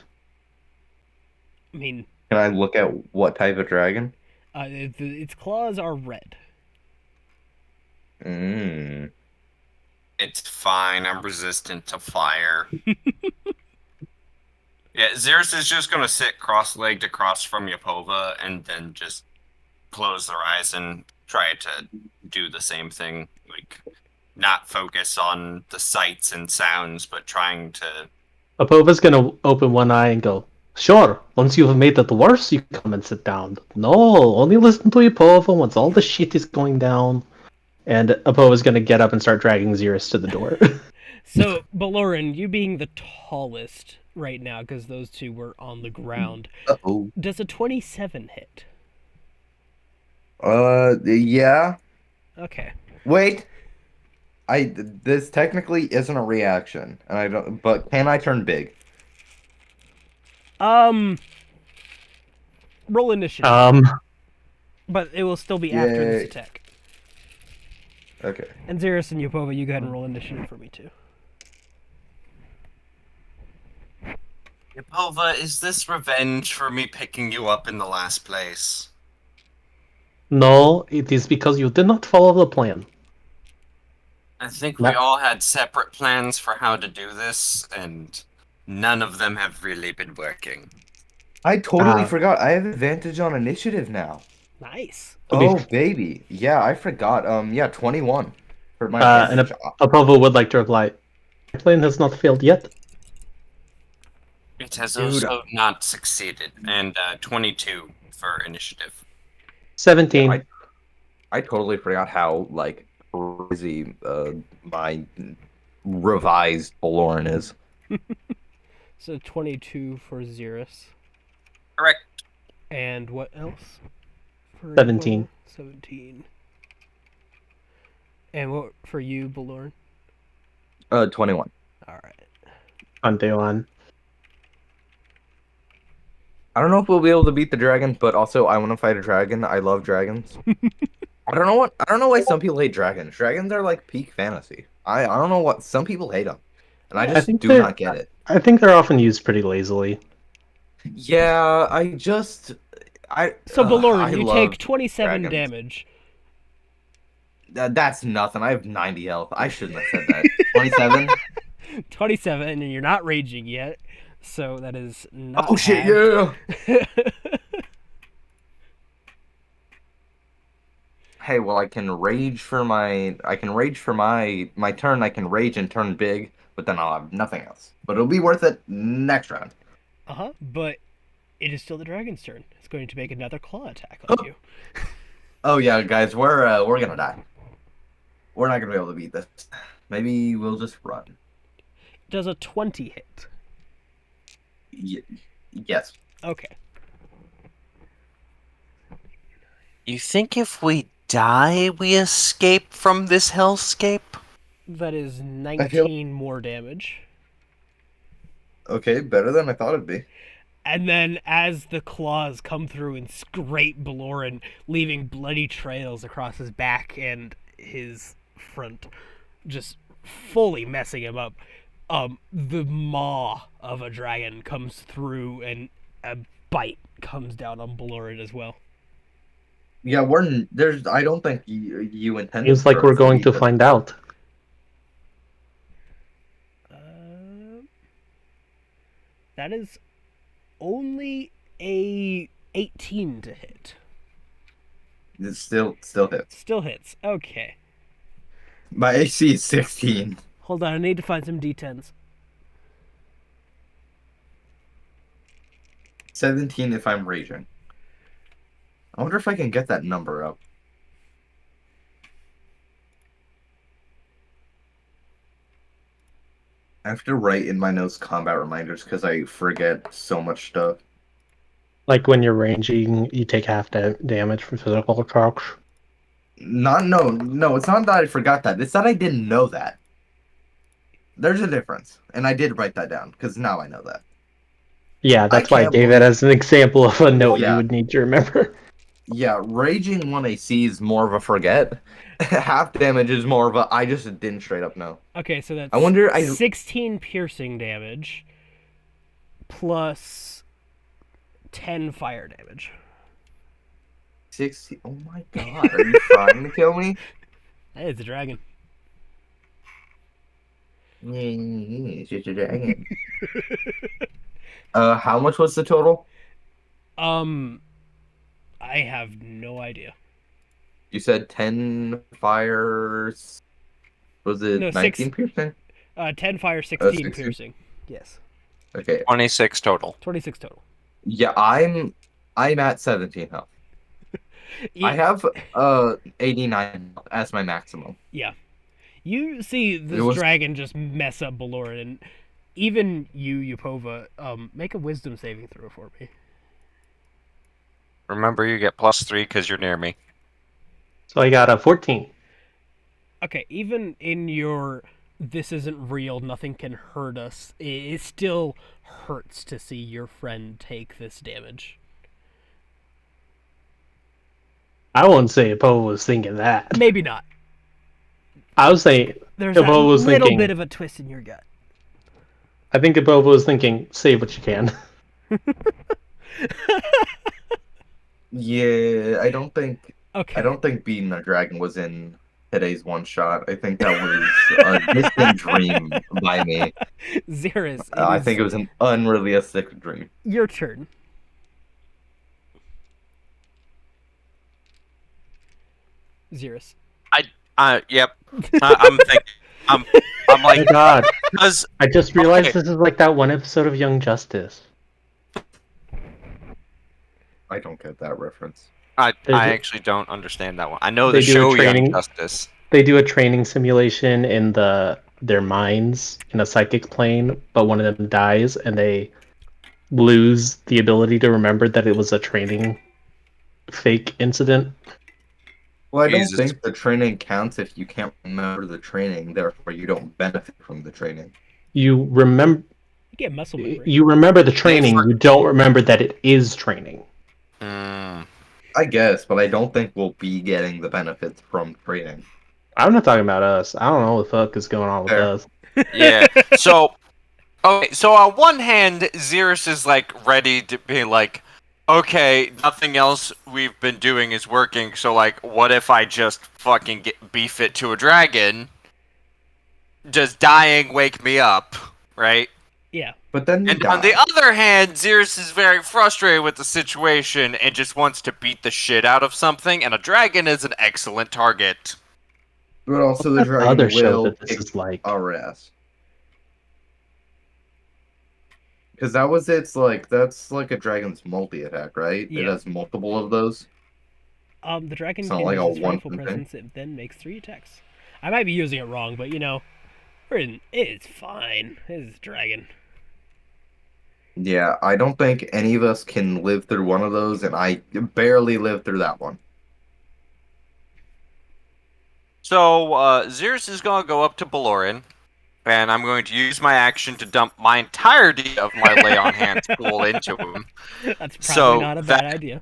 I mean, Can I look at what type of dragon? its claws are red. Mmm. It's fine. I'm resistant to fire. Yeah, Xerxes is just gonna sit cross-legged across from Yapova and then just close their eyes and try to do the same thing. Like, not focus on the sights and sounds, but trying to. Apova's gonna open one eye and go, "Sure, once you have made it worse, you come and sit down. No, only listen to Apova once all the shit is going down." And Apova's gonna get up and start dragging Xerus to the door. So, Baloran, you being the tallest right now, because those two were on the ground, Uh-oh. does a 27 hit? Yeah. Okay. Wait. This technically isn't a reaction, and I don't. But can I turn big? Um, roll initiative, um, but it will still be after this Yay. attack. Okay. And Xerus and Yopova, you go ahead and roll initiative for me too. Yapova, is this revenge for me picking you up in the last place? no, it is because you did not follow the plan. I think we Not, all had separate plans for how to do this, and none of them have really been working. I totally forgot. I have advantage on initiative now. Nice. Oh, baby. Yeah, I forgot. Yeah, 21 for my and advantage. Apova would like to reply, "My plan has not failed yet." It has Dude. also not succeeded, and 22 for initiative. 17. Yeah, I totally forgot how, like, crazy my revised Baloran is. So 22 for Xerus. Correct. And what else? For 17. Yopova? 17. And what for you, Baloran? 21. Alright. On day one. I don't know if we'll be able to beat the dragon, but also I want to fight a dragon. I love dragons. I don't know why some people hate dragons. Dragons are like peak fantasy. I don't know what some people hate them, and I Yeah. I just think do they're not get it. I think they're often used pretty lazily. Yeah, So Baloran, I you love take 27 dragons. damage. That's nothing. I have 90 health. I shouldn't have said that. 27? 27, and you're not raging yet. So that is not Oh shit, halved. yeah. Hey, well, I can rage for my turn. I can rage and turn big, but then I'll have nothing else. But it'll be worth it next round. Uh-huh. But it is still the dragon's turn. It's going to make another claw attack on you. Oh yeah, guys, we're gonna die. We're not gonna be able to beat this. Maybe we'll just run. Does a 20 hit? Yes. Okay. You think if we die, we escape from this hellscape? That is I 19 more damage. Okay, better than I thought it'd be. And then as the claws come through and scrape Baloran, leaving bloody trails across his back and his front, just fully messing him up, the maw of a dragon comes through and a bite comes down on Baloran as well. Yeah, there's. I don't think you intended. Seems like for we're us going be to this- find out. That is only a 18 to hit. It still hits. Still hits. Okay. My AC is 16. Hold on, I need to find some D10s. 17 if I'm raging. I wonder if I can get that number up. I have to write in my notes combat reminders because I forget so much stuff. Like when you're ranging, you take half damage from physical attacks. No, it's not that I forgot that. It's that I didn't know that. There's a difference, and I did write that down because now I know that. Yeah, that's why I can't gave it as an example of a note you Yeah. would need to remember. Yeah, raging 1 AC is more of a forget. Half damage is more of a I just didn't straight up know. Okay, so that's I wonder 16 piercing damage plus 10 fire damage. 60. Oh my god, are you trying to kill me? Hey, it's a dragon. It's just a dragon. How much was the total? Um, I have no idea. You said 10 fires. Was No, it six. 19 piercing? 10 fire, 16 16. piercing. Yes, Okay. 26 total. 26 total. Yeah, I'm at 17 health. I Y- have 89 health as my maximum. yeah, you see It this was dragon just mess up Baloran, and even you, Yupova, make a wisdom saving throw for me. Remember, you get +3 because you're near me. So I got a 14. Okay, even in your this isn't real, nothing can hurt us, it still hurts to see your friend take this damage. I won't say Poe was thinking that. Maybe not. I would say There's that Poe was little thinking. bit of a twist in your gut. I think Poe was thinking, save what you can. Yeah, I Okay. don't think beating a dragon was in today's one shot. I think that was a distant dream by me. Xeris, it I is think it was an unrealistic dream. your turn. Xeris. Yep. I'm thinking. I'm Oh my like, god. because I just realized okay. this is like that one episode of Young Justice. I don't get that reference. I There's a- actually don't understand that one. I know They the do a show Young training. Justice. They do a training simulation in their minds in a psychic plane, but one of them dies and they lose the ability to remember that it was a training fake incident. Well, I don't Jesus. think the training counts if you can't remember the training, therefore you don't benefit from the training. You remember You get muscle memory. you remember the They training, for- you don't remember that it is training. Mm. I guess, but I don't think we'll be getting the benefits from training. I'm not talking about us. I don't know what the fuck is going on with Fair. us. Yeah. So, okay. So on one hand, Xeris is like ready to be like, okay, nothing else we've been doing is working. So like, what if I just fucking beef it to a dragon? Does dying wake me up? Right. Yeah. But then you And on die. the other hand, Xeris is very frustrated with the situation and just wants to beat the shit out of something, and a dragon is an excellent target. But also the What's that other dragon show will that this kick is like? our ass. Because that was that's like a dragon's multi-attack, right? It Yeah. has multiple of those. The dragon It's not can like use a its rightful one-time thing. presence. It then makes 3 attacks. I might be using it wrong, but it's fine. It's dragon. Yeah, I don't think any of us can live through one of those, and I barely lived through that one. So, Xeris is going to go up to Baloran, and I'm going to use my action to dump my entirety of my Lay on Hands pool into him. That's probably So not a bad idea.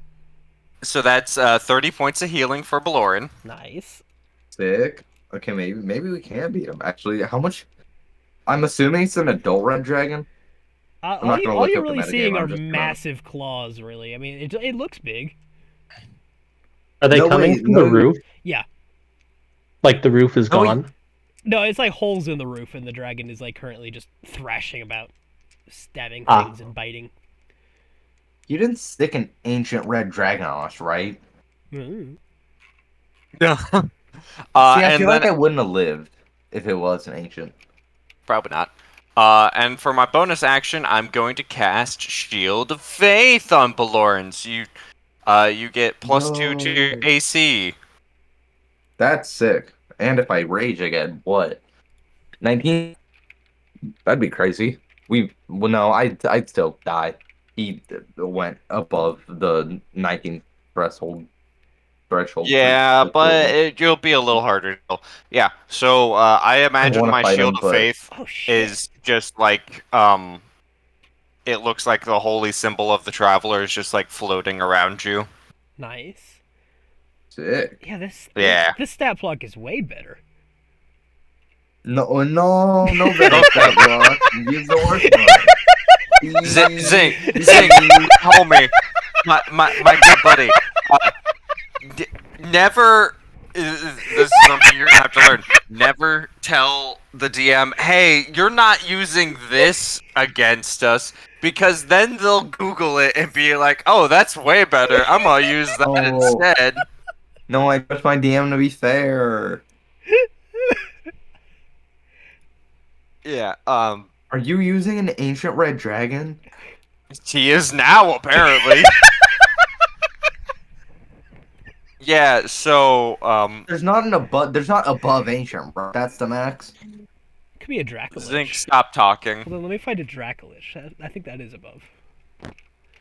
So that's 30 points of healing for Baloran. Nice. Sick. Okay, maybe we can beat him. Actually, how much? I'm assuming it's an adult red dragon. I'm not gonna All look you're up the really metagame, seeing I'm are just gonna- massive claws, really. I mean, it looks big. Are they No, coming wait, from no. the roof? Yeah. Like the roof is No, wait. gone? No, it's like holes in the roof, and the dragon is like currently just thrashing about, stabbing Ah. things and biting. You didn't stick an ancient red dragon on us, right? Mm. No. See, I and feel then like I wouldn't have lived if it was an ancient. probably not. And for my bonus action, I'm going to cast Shield of Faith on Balorans. You get +2 to your No. AC. That's sick. And if I rage again, what? 19? That'd be crazy. Well, no, I'd still die. He went above the 19 threshold. Yeah, but you'll be a little harder. Yeah. So I imagine wanna my fight Shield him, of but- Faith Oh shit! is just like it looks like the holy symbol of the traveler is just like floating around you. Nice. Sick. Yeah, this Yeah. this stat block is way better. No, no better stat block. Use the worst one. Zing, homie, my good buddy. Never. This is something you're gonna have to learn. Never tell the DM, "Hey, you're not using this against us. because then they'll Google it and be like, "Oh, that's way better. I'm gonna use that Oh. instead." No, I trust my DM to be fair. Yeah. Are you using an ancient red dragon? He is now apparently. Yeah. So There's not an above. There's not above ancient, bro. That's the max. Could be a Zink, Dracolich. stop talking. Hold on, let me find a Dracolich. I think that is above.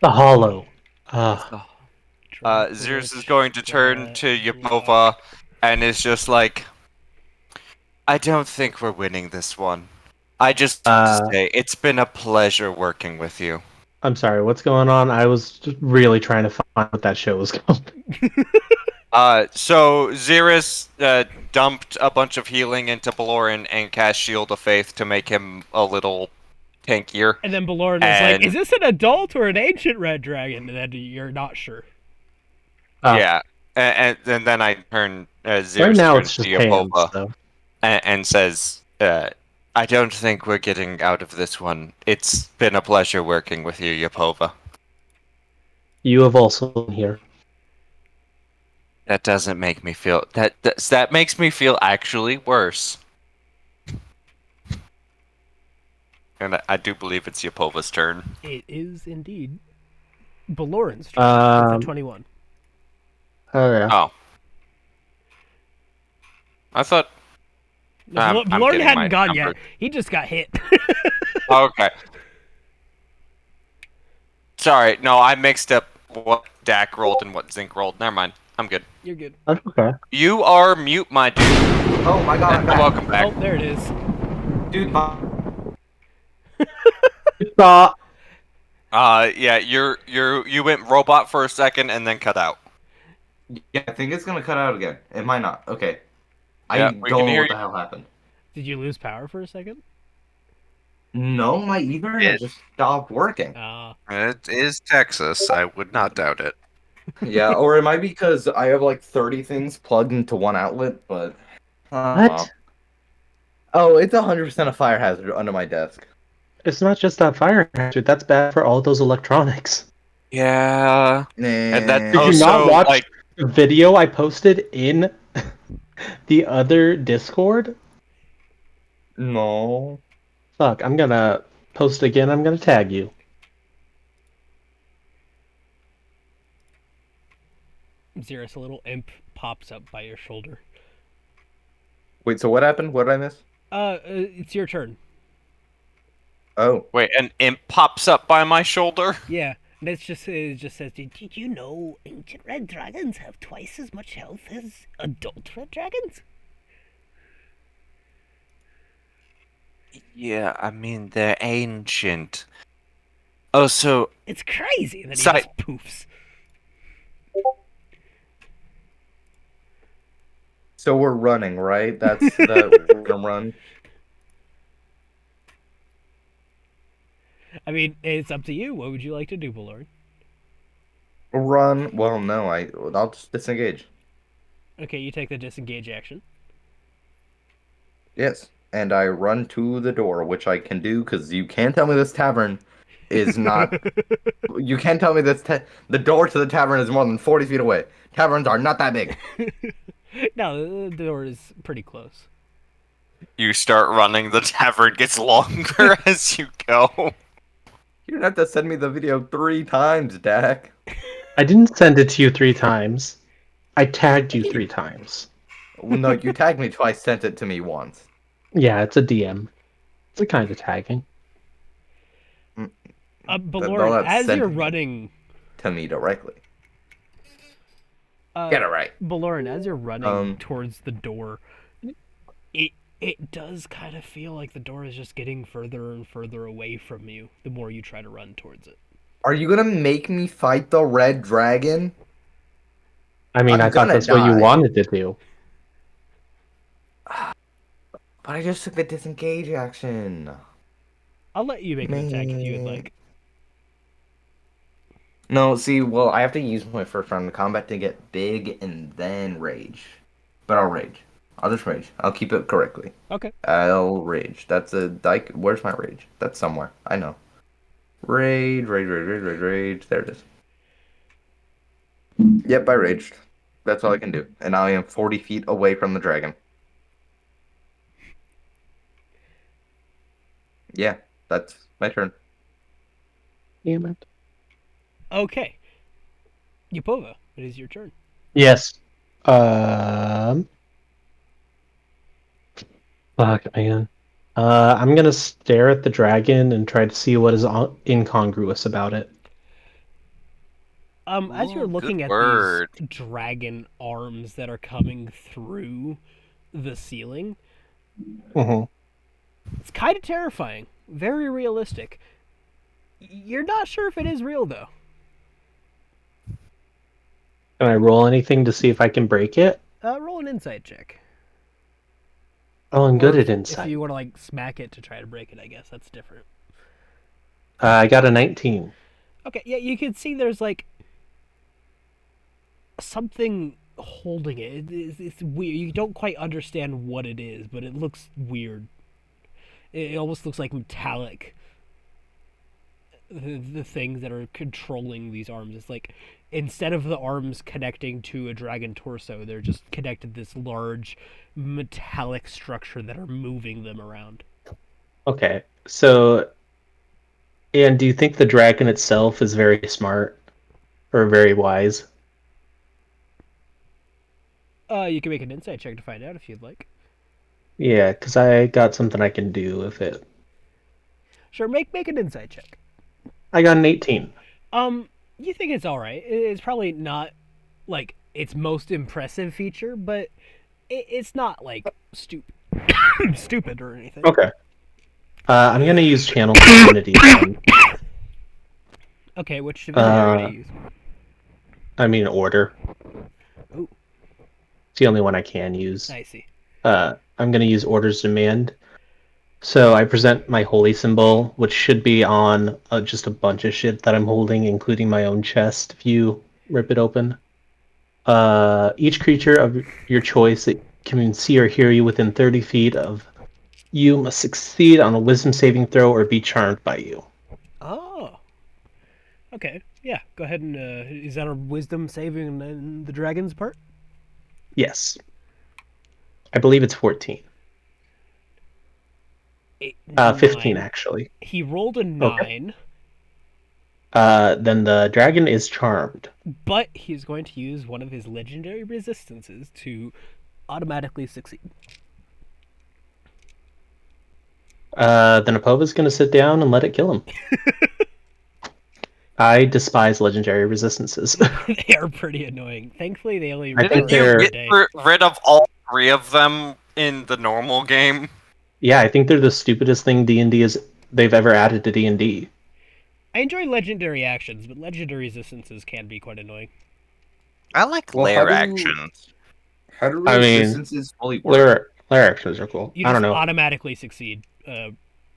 The hollow. Ah, Zeus is Dracolich, going to turn to Yapova and is just like, I don't think we're winning this one. I just need to say, it's been a pleasure working with you. I'm sorry. What's going on? I was just really trying to find what that show was called. So Xeris dumped a bunch of healing into Baloran and cast Shield of Faith to make him a little tankier. And then Baloran was like, And- "Is this an adult or an ancient red dragon?" And then you're not sure. Yeah, and then I turn Xeris Right now, turns it's to just hands. Yapova So. and says, I don't think we're getting out of this one. It's been a pleasure working with you, Yapova. You have also been here. That doesn't make me feel that makes me feel actually worse. And I do believe it's Yapova's turn. It is indeed Baloran's turn with a 21. Oh yeah. Oh. I thought. I'm Baloran getting my hadn't gone number. yet. He just got hit. Oh, okay. Sorry, no, I mixed up what Dak rolled and what Zink rolled. Never mind. I'm good. You're good. That's okay. You are mute, my dude. Oh my god, I'm back. Welcome back. Oh, there it is. Dude, Stop. Yeah, you went robot for a second and then cut out. yeah, I think it's gonna cut out again. It might not. Okay. Yeah, I we don't can know hear what the you. hell happened. Did you lose power for a second? No, my Ethernet just stopped working. It is Texas. I would not doubt it. Yeah, or it might be because I have like 30 things plugged into one outlet, but... What? Oh, it's 100% a fire hazard under my desk. It's not just that fire hazard. That's bad for all those electronics. Yeah. And that's And Did you not also watch like the video I posted in the other Discord? no. Fuck, I'm gonna post again. I'm gonna tag you. Xeris, a little imp pops up by your shoulder. Wait, so what happened? What did I miss? It's your turn. Oh. wait, an imp pops up by my shoulder. Yeah, and it just says, "Did you know ancient red dragons have twice as much health as adult red dragons?" Yeah, I mean they're ancient. Oh, so It's crazy. And then he Sorry. just poofs. So we're running, right? That's the we're gonna run. I mean, it's up to you. What would you like to do, Ballard? Run. Well, no, I'll just disengage. Okay, you take the disengage action. Yes, and I run to the door, which I can do because you can't tell me this tavern is not. You can't tell me this. The door to the tavern is more than 40 feet away. Taverns are not that big. No, the door is pretty close. you start running, the tavern gets longer as you go. You don't have to send me the video 3 times, Dak. I didn't send it to you 3 times. I tagged you 3 times. Well, no, you tagged me twice, sent it to me once. Yeah, it's a DM. It's a kind of tagging. Ballard, that's as sent you're me. running, To me directly. Get it right. Ballard, as you're running Um, towards the door, it does kind of feel like the door is just getting further and further away from you the more you try to run towards it. Are you gonna make me fight the red dragon? I mean, I'm I thought gonna that's what you die. wanted to do. But I just took the disengage action. I'll let you make an attack if you would like. No, see, well, I have to use my first round of combat to get big and then rage. But I'll rage. I'll just rage. I'll keep it correctly. Okay. I'll rage. That's a like. Where's my rage? That's somewhere. I know. Rage, rage, rage, rage, rage, rage. There it is. Yep, I raged. That's all I can do. And now I am 40 feet away from the dragon. Yeah, that's my turn. Damn it. Okay. Yupova, it is your turn. Yes. Fuck, man. I'm gonna stare at the dragon and try to see what is incongruous about it. As you're Ooh, good looking at these word. dragon arms that are coming through the ceiling, Mm-hmm. it's kind of terrifying. Very realistic. You're not sure if it is real, though. Can I roll anything to see if I can break it? Roll an insight check. Oh, I'm Or good at if insight. you want to, like, smack it to try to break it, I guess. That's different. I got a 19. Okay, yeah, you can see there's, like, something holding it. It's weird. You don't quite understand what it is, but it looks weird. It almost looks like metallic. The things that are controlling these arms. It's like instead of the arms connecting to a dragon torso, they're just connected to this large metallic structure that are moving them around. Okay, so, and do you think the dragon itself is very smart or very wise? You can make an insight check to find out if you'd like. Yeah, because I got something I can do with it. Sure, make an insight check. I got an 18. You think it's all right. It's probably not like its most impressive feature, but it's not like stupid or anything. Okay. I'm gonna use Channel Divinity then. Okay, which divinity are you gonna use? I mean Order. Ooh. It's the only one I can use. I see. I'm gonna use Order's Demand. So I present my holy symbol, which should be on just a bunch of shit that I'm holding, including my own chest, if you rip it open. Each creature of your choice that can see or hear you within 30 feet of you must succeed on a wisdom saving throw or be charmed by you. Oh. Okay. Yeah. Go ahead and is that a wisdom saving in the dragon's part? Yes. I believe it's 14. 15 9. actually. He rolled a 9, Then the dragon is charmed. but he's going to use one of his legendary resistances to automatically succeed. Then Apova's gonna sit down and let it kill him. I despise legendary resistances. They are pretty annoying. Thankfully, they only I think Didn't recur you they're- every get day. rid of all three of them in the normal game? Yeah, I think they're the stupidest thing they've ever added to D&D. I enjoy legendary actions, but legendary resistances can be quite annoying. I like Well, lair how do- actions. How do I mean, resistances fully work? Lair actions are cool. You I just don't know. automatically succeed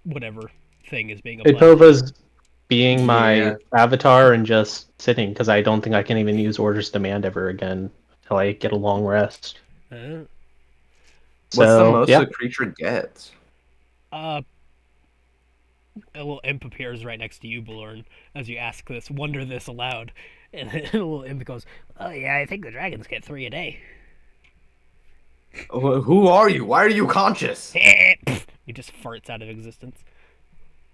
whatever thing is being applied. Apova's being my Yeah. avatar and just sitting because I don't think I can even use Order's Demand ever again until I get a long rest. Uh, What's the So, most yeah. a creature gets? a little imp appears right next to you, Balorn, as you wonder this aloud. And a little imp goes, "Oh yeah, I think the dragons get 3 a day." Who are you? Why are you conscious? He just farts out of existence.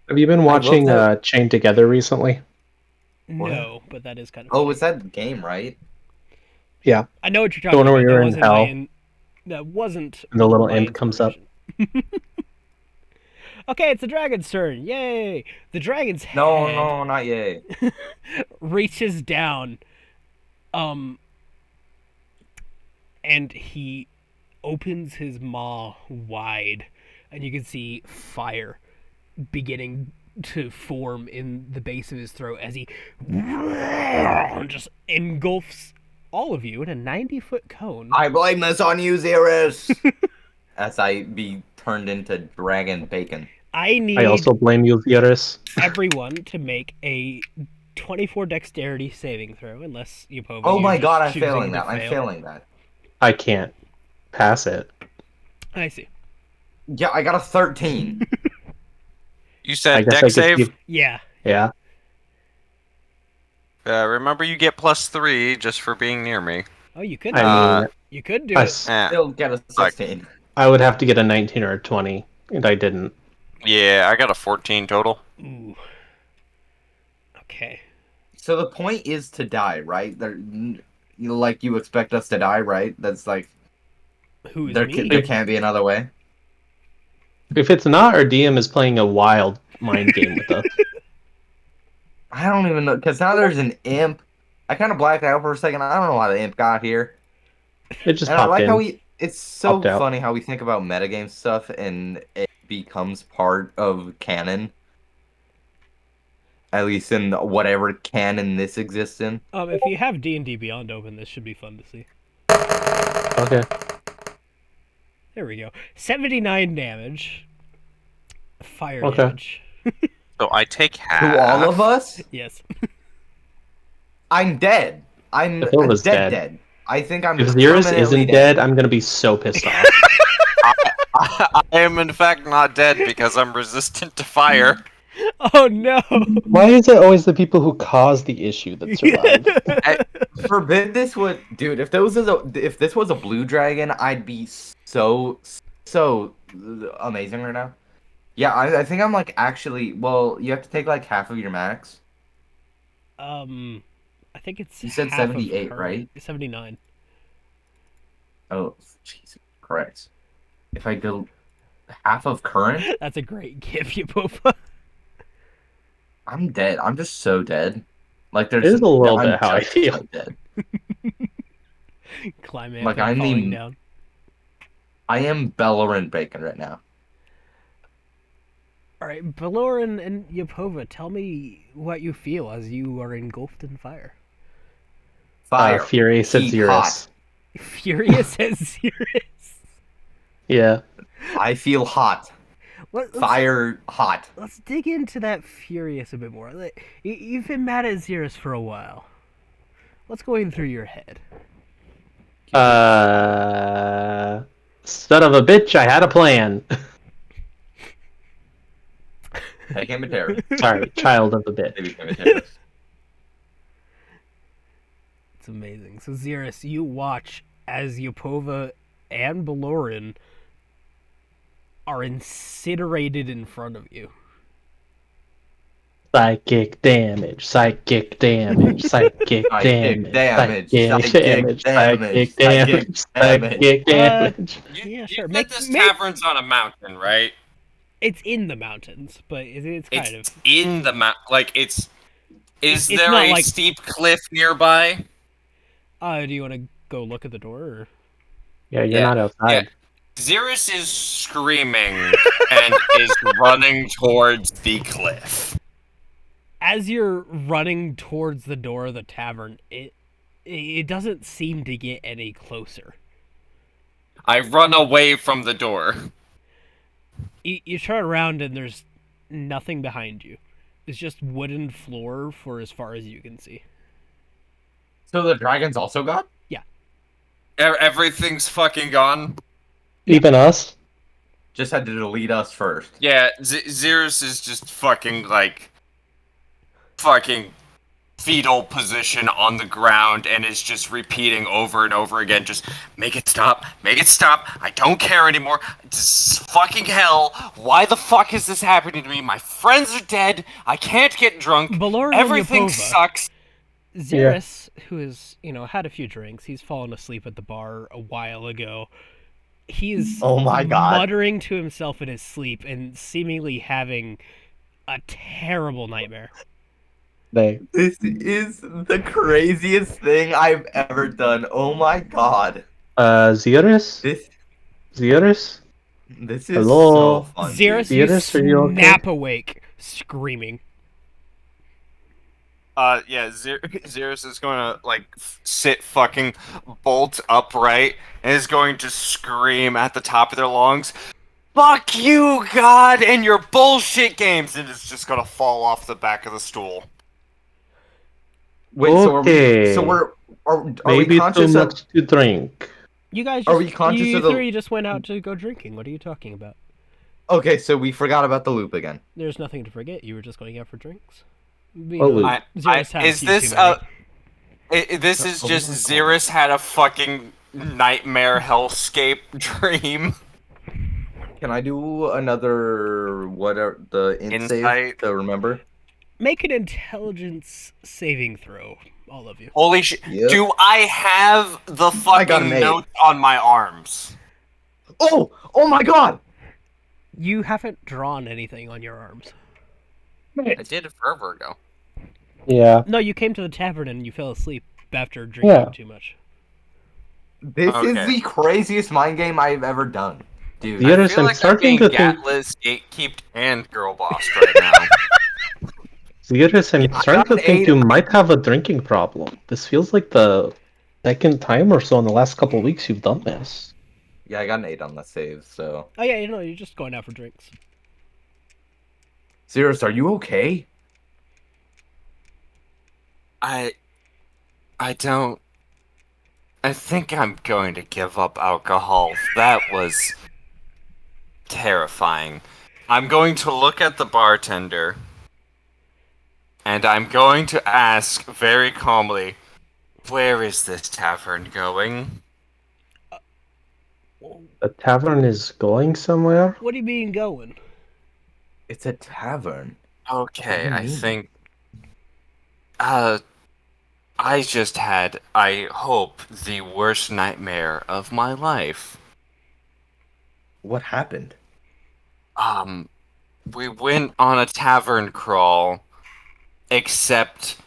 Have you been watching say- Chained Together recently? What? No, but that is kind of. Oh, funny. it's that game, right? Yeah. I know what you're The talking one about. where you're in hell. That wasn't. And the little my imp comes up. inspiration. Okay, it's the dragon's turn. Yay! The dragon's head No, not yet. reaches down, and he opens his maw wide, and you can see fire beginning to form in the base of his throat as he just engulfs all of you in a 90-foot cone. I blame this on you, Xerus. As I be turned into dragon bacon. I need I also blame you, Xerus. everyone to make a 24 dexterity saving throw, unless you Oh my just god, I'm choosing failing to that. I'm fail. failing that. I can't pass it. I see. Yeah, I got a 13. You I said guess I deck could save? see. Yeah. Yeah. Remember, you get +3 just for being near me. Oh, you could. I mean, You could do I, it. Still get a Fuck. 16. I would have to get a 19 or a 20, and I didn't. Yeah, I got a 14 total. Ooh. Okay. So the point is to die, right? Like you expect us to die, right? That's like Who's there. me? There can't be another way. If it's not, our DM is playing a wild mind game with us. I don't even know because now there's an imp. I kind of blacked out for a second. I don't know how the imp got here, It just and I popped like how in. It's so Popped out. funny how we think about metagame stuff and it becomes part of canon. At least in whatever canon this exists in. If you have D&D Beyond open, this should be fun to see. Okay. There we go. 79 damage. Fire Okay. damage. So I take half. To all of us, Yes. I'm dead. I'm If it was dead. dead. I think I'm If Xerus permanently isn't dead, I'm gonna be so pissed off. I am in fact not dead because I'm resistant to fire. Oh no. Why is it always the people who cause the issue that survive? Forbid this would, dude. If this was a blue dragon, I'd be so amazing right now. Yeah, I think I'm like actually. Well, you have to take like half of your max. I think it's You said half of 78, current. right? 79. Oh, Jesus Christ! If I go half of current, That's a great gift, you Popa. I'm dead. I'm just so dead. Like It is a little I'm bit how I just feel. so dead. Climate Like, like I'm falling the- down. I am Bellerin Bacon right now. Alright, Valoran and Yapova, tell me what you feel as you are engulfed in fire. Fire, Fury said heat, Xerus. hot. Furious as Xerus. Yeah. I feel hot. Fire, hot. Let's dig into that Furious a bit more. You've been mad at Xerus for a while. What's going through your head? Son of a bitch, I had a plan. I became a terrorist. Sorry, child of a They bitch. became a terrorist. It's amazing. So Xerus, you watch as Yapova and Baloran are incinerated in front of you. Psychic damage, psychic damage, psychic damage, damage, psychic damage, psychic damage, psychic damage, psychic damage. Yeah, You sure. said Make- this make- tavern's on a mountain, right? It's in the mountains, but it's kind It's of. in the mount. Like it's. Is It's there not a like- steep cliff nearby? Do you want to go look at the door? Or... Yeah, you're Yeah, not outside. Xerus is screaming and is running towards the cliff. As you're running towards the door of the tavern, it doesn't seem to get any closer. I run away from the door. You turn around and there's nothing behind you. It's just wooden floor for as far as you can see. So the dragon's also gone? Everything's fucking gone. Even us? Just had to delete us first. Yeah, Xerus is just fucking fucking fetal position on the ground and is just repeating over and over again, just make it stop, I don't care anymore, this is fucking hell, why the fuck is this happening to me, my friends are dead, I can't get drunk, Baloran everything Yapova. sucks. Xerus, who has, had a few drinks, he's fallen asleep at the bar a while ago. He's Oh my God. muttering to himself in his sleep and seemingly having a terrible nightmare. They. This is the craziest thing I've ever done. Oh my God. Xerus? This Xerus? this is Hello? so fun. Xerus, dude. you Xerus, are you okay? snap awake, screaming. Yeah, Xerus is going to, sit fucking bolt upright and is going to scream at the top of their lungs, fuck you, God, and your bullshit games, and is just going to fall off the back of the stool. Wait, Okay. so we're are Maybe we too conscious of much to drink. You guys Are just, we conscious you of the- three just went out to go drinking. What are you talking about? Okay, so we forgot about the loop again. There's nothing to forget. You were just going out for drinks. You What know, loot? Zeros had a is few this too many. this is Oh just my God. Xeris had a fucking nightmare hellscape dream. Can I do another what are the int save Insight. to remember? Make an intelligence saving throw, all of you. Holy shit! Yep. Do I have the I got an fucking 8. notes on my arms? Oh my God! You haven't drawn anything on your arms. I did forever ago. Yeah. No, you came to the tavern and you fell asleep after drinking Yeah. too much. This is Okay. the craziest mind game I've ever done, dude. The I other feel I'm like I'm starting being to think. gatless, gatekeeped, and girl bossed right now. The other I'm Yeah, I starting got to an think 8. you might have a drinking problem. This feels like the second time or so in the last couple of weeks you've done this. Yeah, I got an 8 on the save. So, Oh yeah, you're just going out for drinks. Cirrus, are you okay? I don't. I think I'm going to give up alcohol. That was terrifying. I'm going to look at the bartender. And I'm going to ask very calmly, where is this tavern going? The tavern is going somewhere. What do you mean going? It's a tavern. Okay, you I mean? think. I just had, I hope, the worst nightmare of my life. What happened? We went on a tavern crawl, except,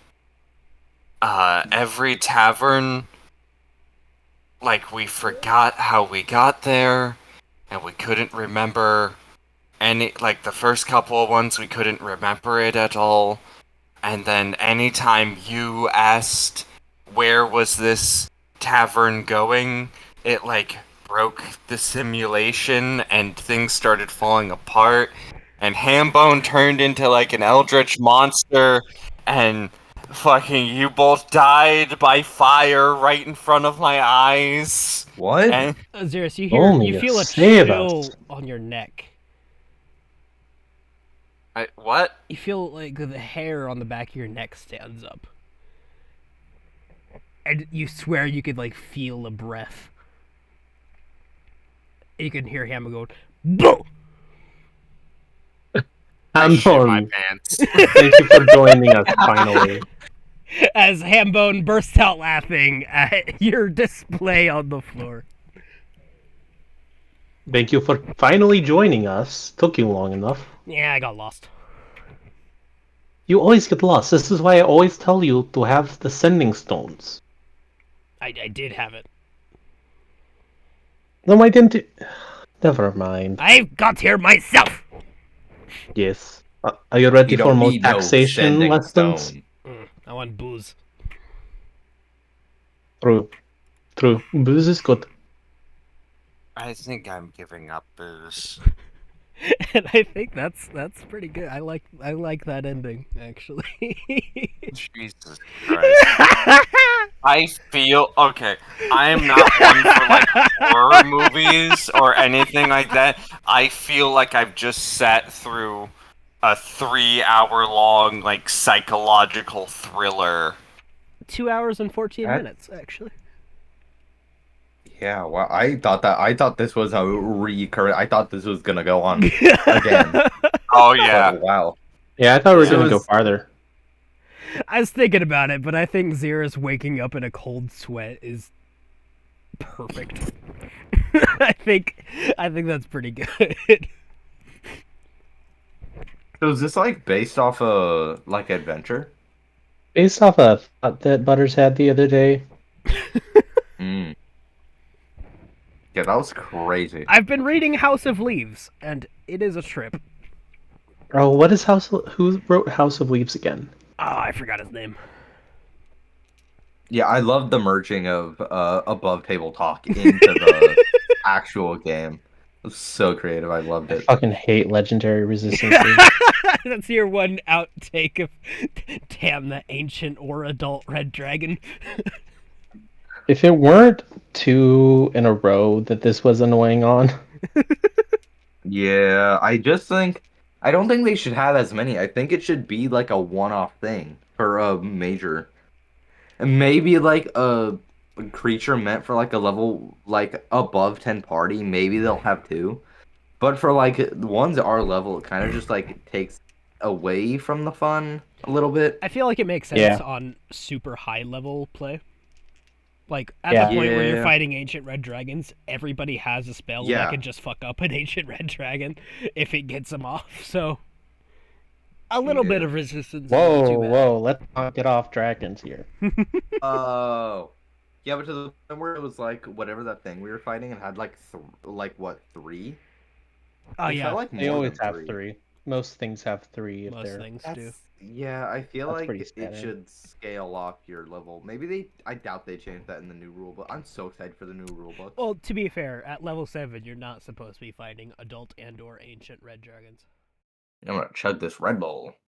every tavern, like, we forgot how we got there, and we couldn't remember any, like, the first couple of ones, we couldn't remember it at all. And then anytime you asked where was this tavern going, it like broke the simulation and things started falling apart. And Hambone turned into like an eldritch monster, and fucking you both died by fire right in front of my eyes. What? And Zeros, Only you feel a save chill us. on your neck. what? You feel like the hair on the back of your neck stands up. And you swear you could like feel a breath. You can hear Hammer going, "Boo!" I shit my Hambone, pants. thank you for joining us finally. As Hambone bursts out laughing at your display on the floor. Thank you for finally joining us. Took you long enough. Yeah, I got lost. You always get lost. This is why I always tell you to have the sending stones. I did have it. No, I didn't. Never mind. I got here myself! Yes. Are you ready You for don't more need no taxation sending lessons? stone. I want booze. True. True. Booze is good. I think I'm giving up booze. And I think that's pretty good. I like that ending, actually. Jesus Christ. I feel okay. I am not one for like horror movies or anything like that. I feel like I've just sat through a 3 hour long like psychological thriller. 2 hours and 14 That- minutes, actually. Yeah, well, I thought this was a recurrent. I thought this was gonna go on again. Oh yeah. But wow. Yeah, I thought we were Yeah. going to It go was- farther. I was thinking about it, but I think Xeris waking up in a cold sweat is perfect. I think that's pretty good. So is this like based off a like adventure? Based off a thought that Butters had the other day. Mm. Yeah, that was crazy. I've been reading House of Leaves, and it is a trip. Oh, what is who wrote House of Leaves again? Oh, I forgot his name. Yeah, I love the merging of above table talk into the actual game. It was so creative. I loved I it. fucking hate Legendary Resistance. That's your one outtake of damn the ancient or adult red dragon. If it weren't two in a row that this was annoying on, Yeah, I just think I don't think they should have as many. I think it should be like a one-off thing for a major. And maybe like a creature meant for like a level like above 10 party, maybe they'll have two. But for like the ones at our level, it kind of just like takes away from the fun a little bit. I feel like it makes sense Yeah. on super high level play. Like at Yeah. the point where you're Yeah. fighting ancient red dragons, everybody has a spell Yeah. that can just fuck up an ancient red dragon if it gets them off. So a little bit Yeah. of resistance. Is not too bad. Whoa! Let's not get off dragons here. Oh. Yeah, but to the point where it was like whatever that thing we were fighting and had like like what, three? Oh It yeah, felt like They more always than have three. three. Most things have three if most they're. things do. Yeah, I feel That's like pretty it standard. should scale up your level. Maybe I doubt they changed that in the new rule book. I'm so excited for the new rule book. Well, to be fair, at level 7, you're not supposed to be fighting adult and/or ancient red dragons. I'm gonna chug this Red Bull.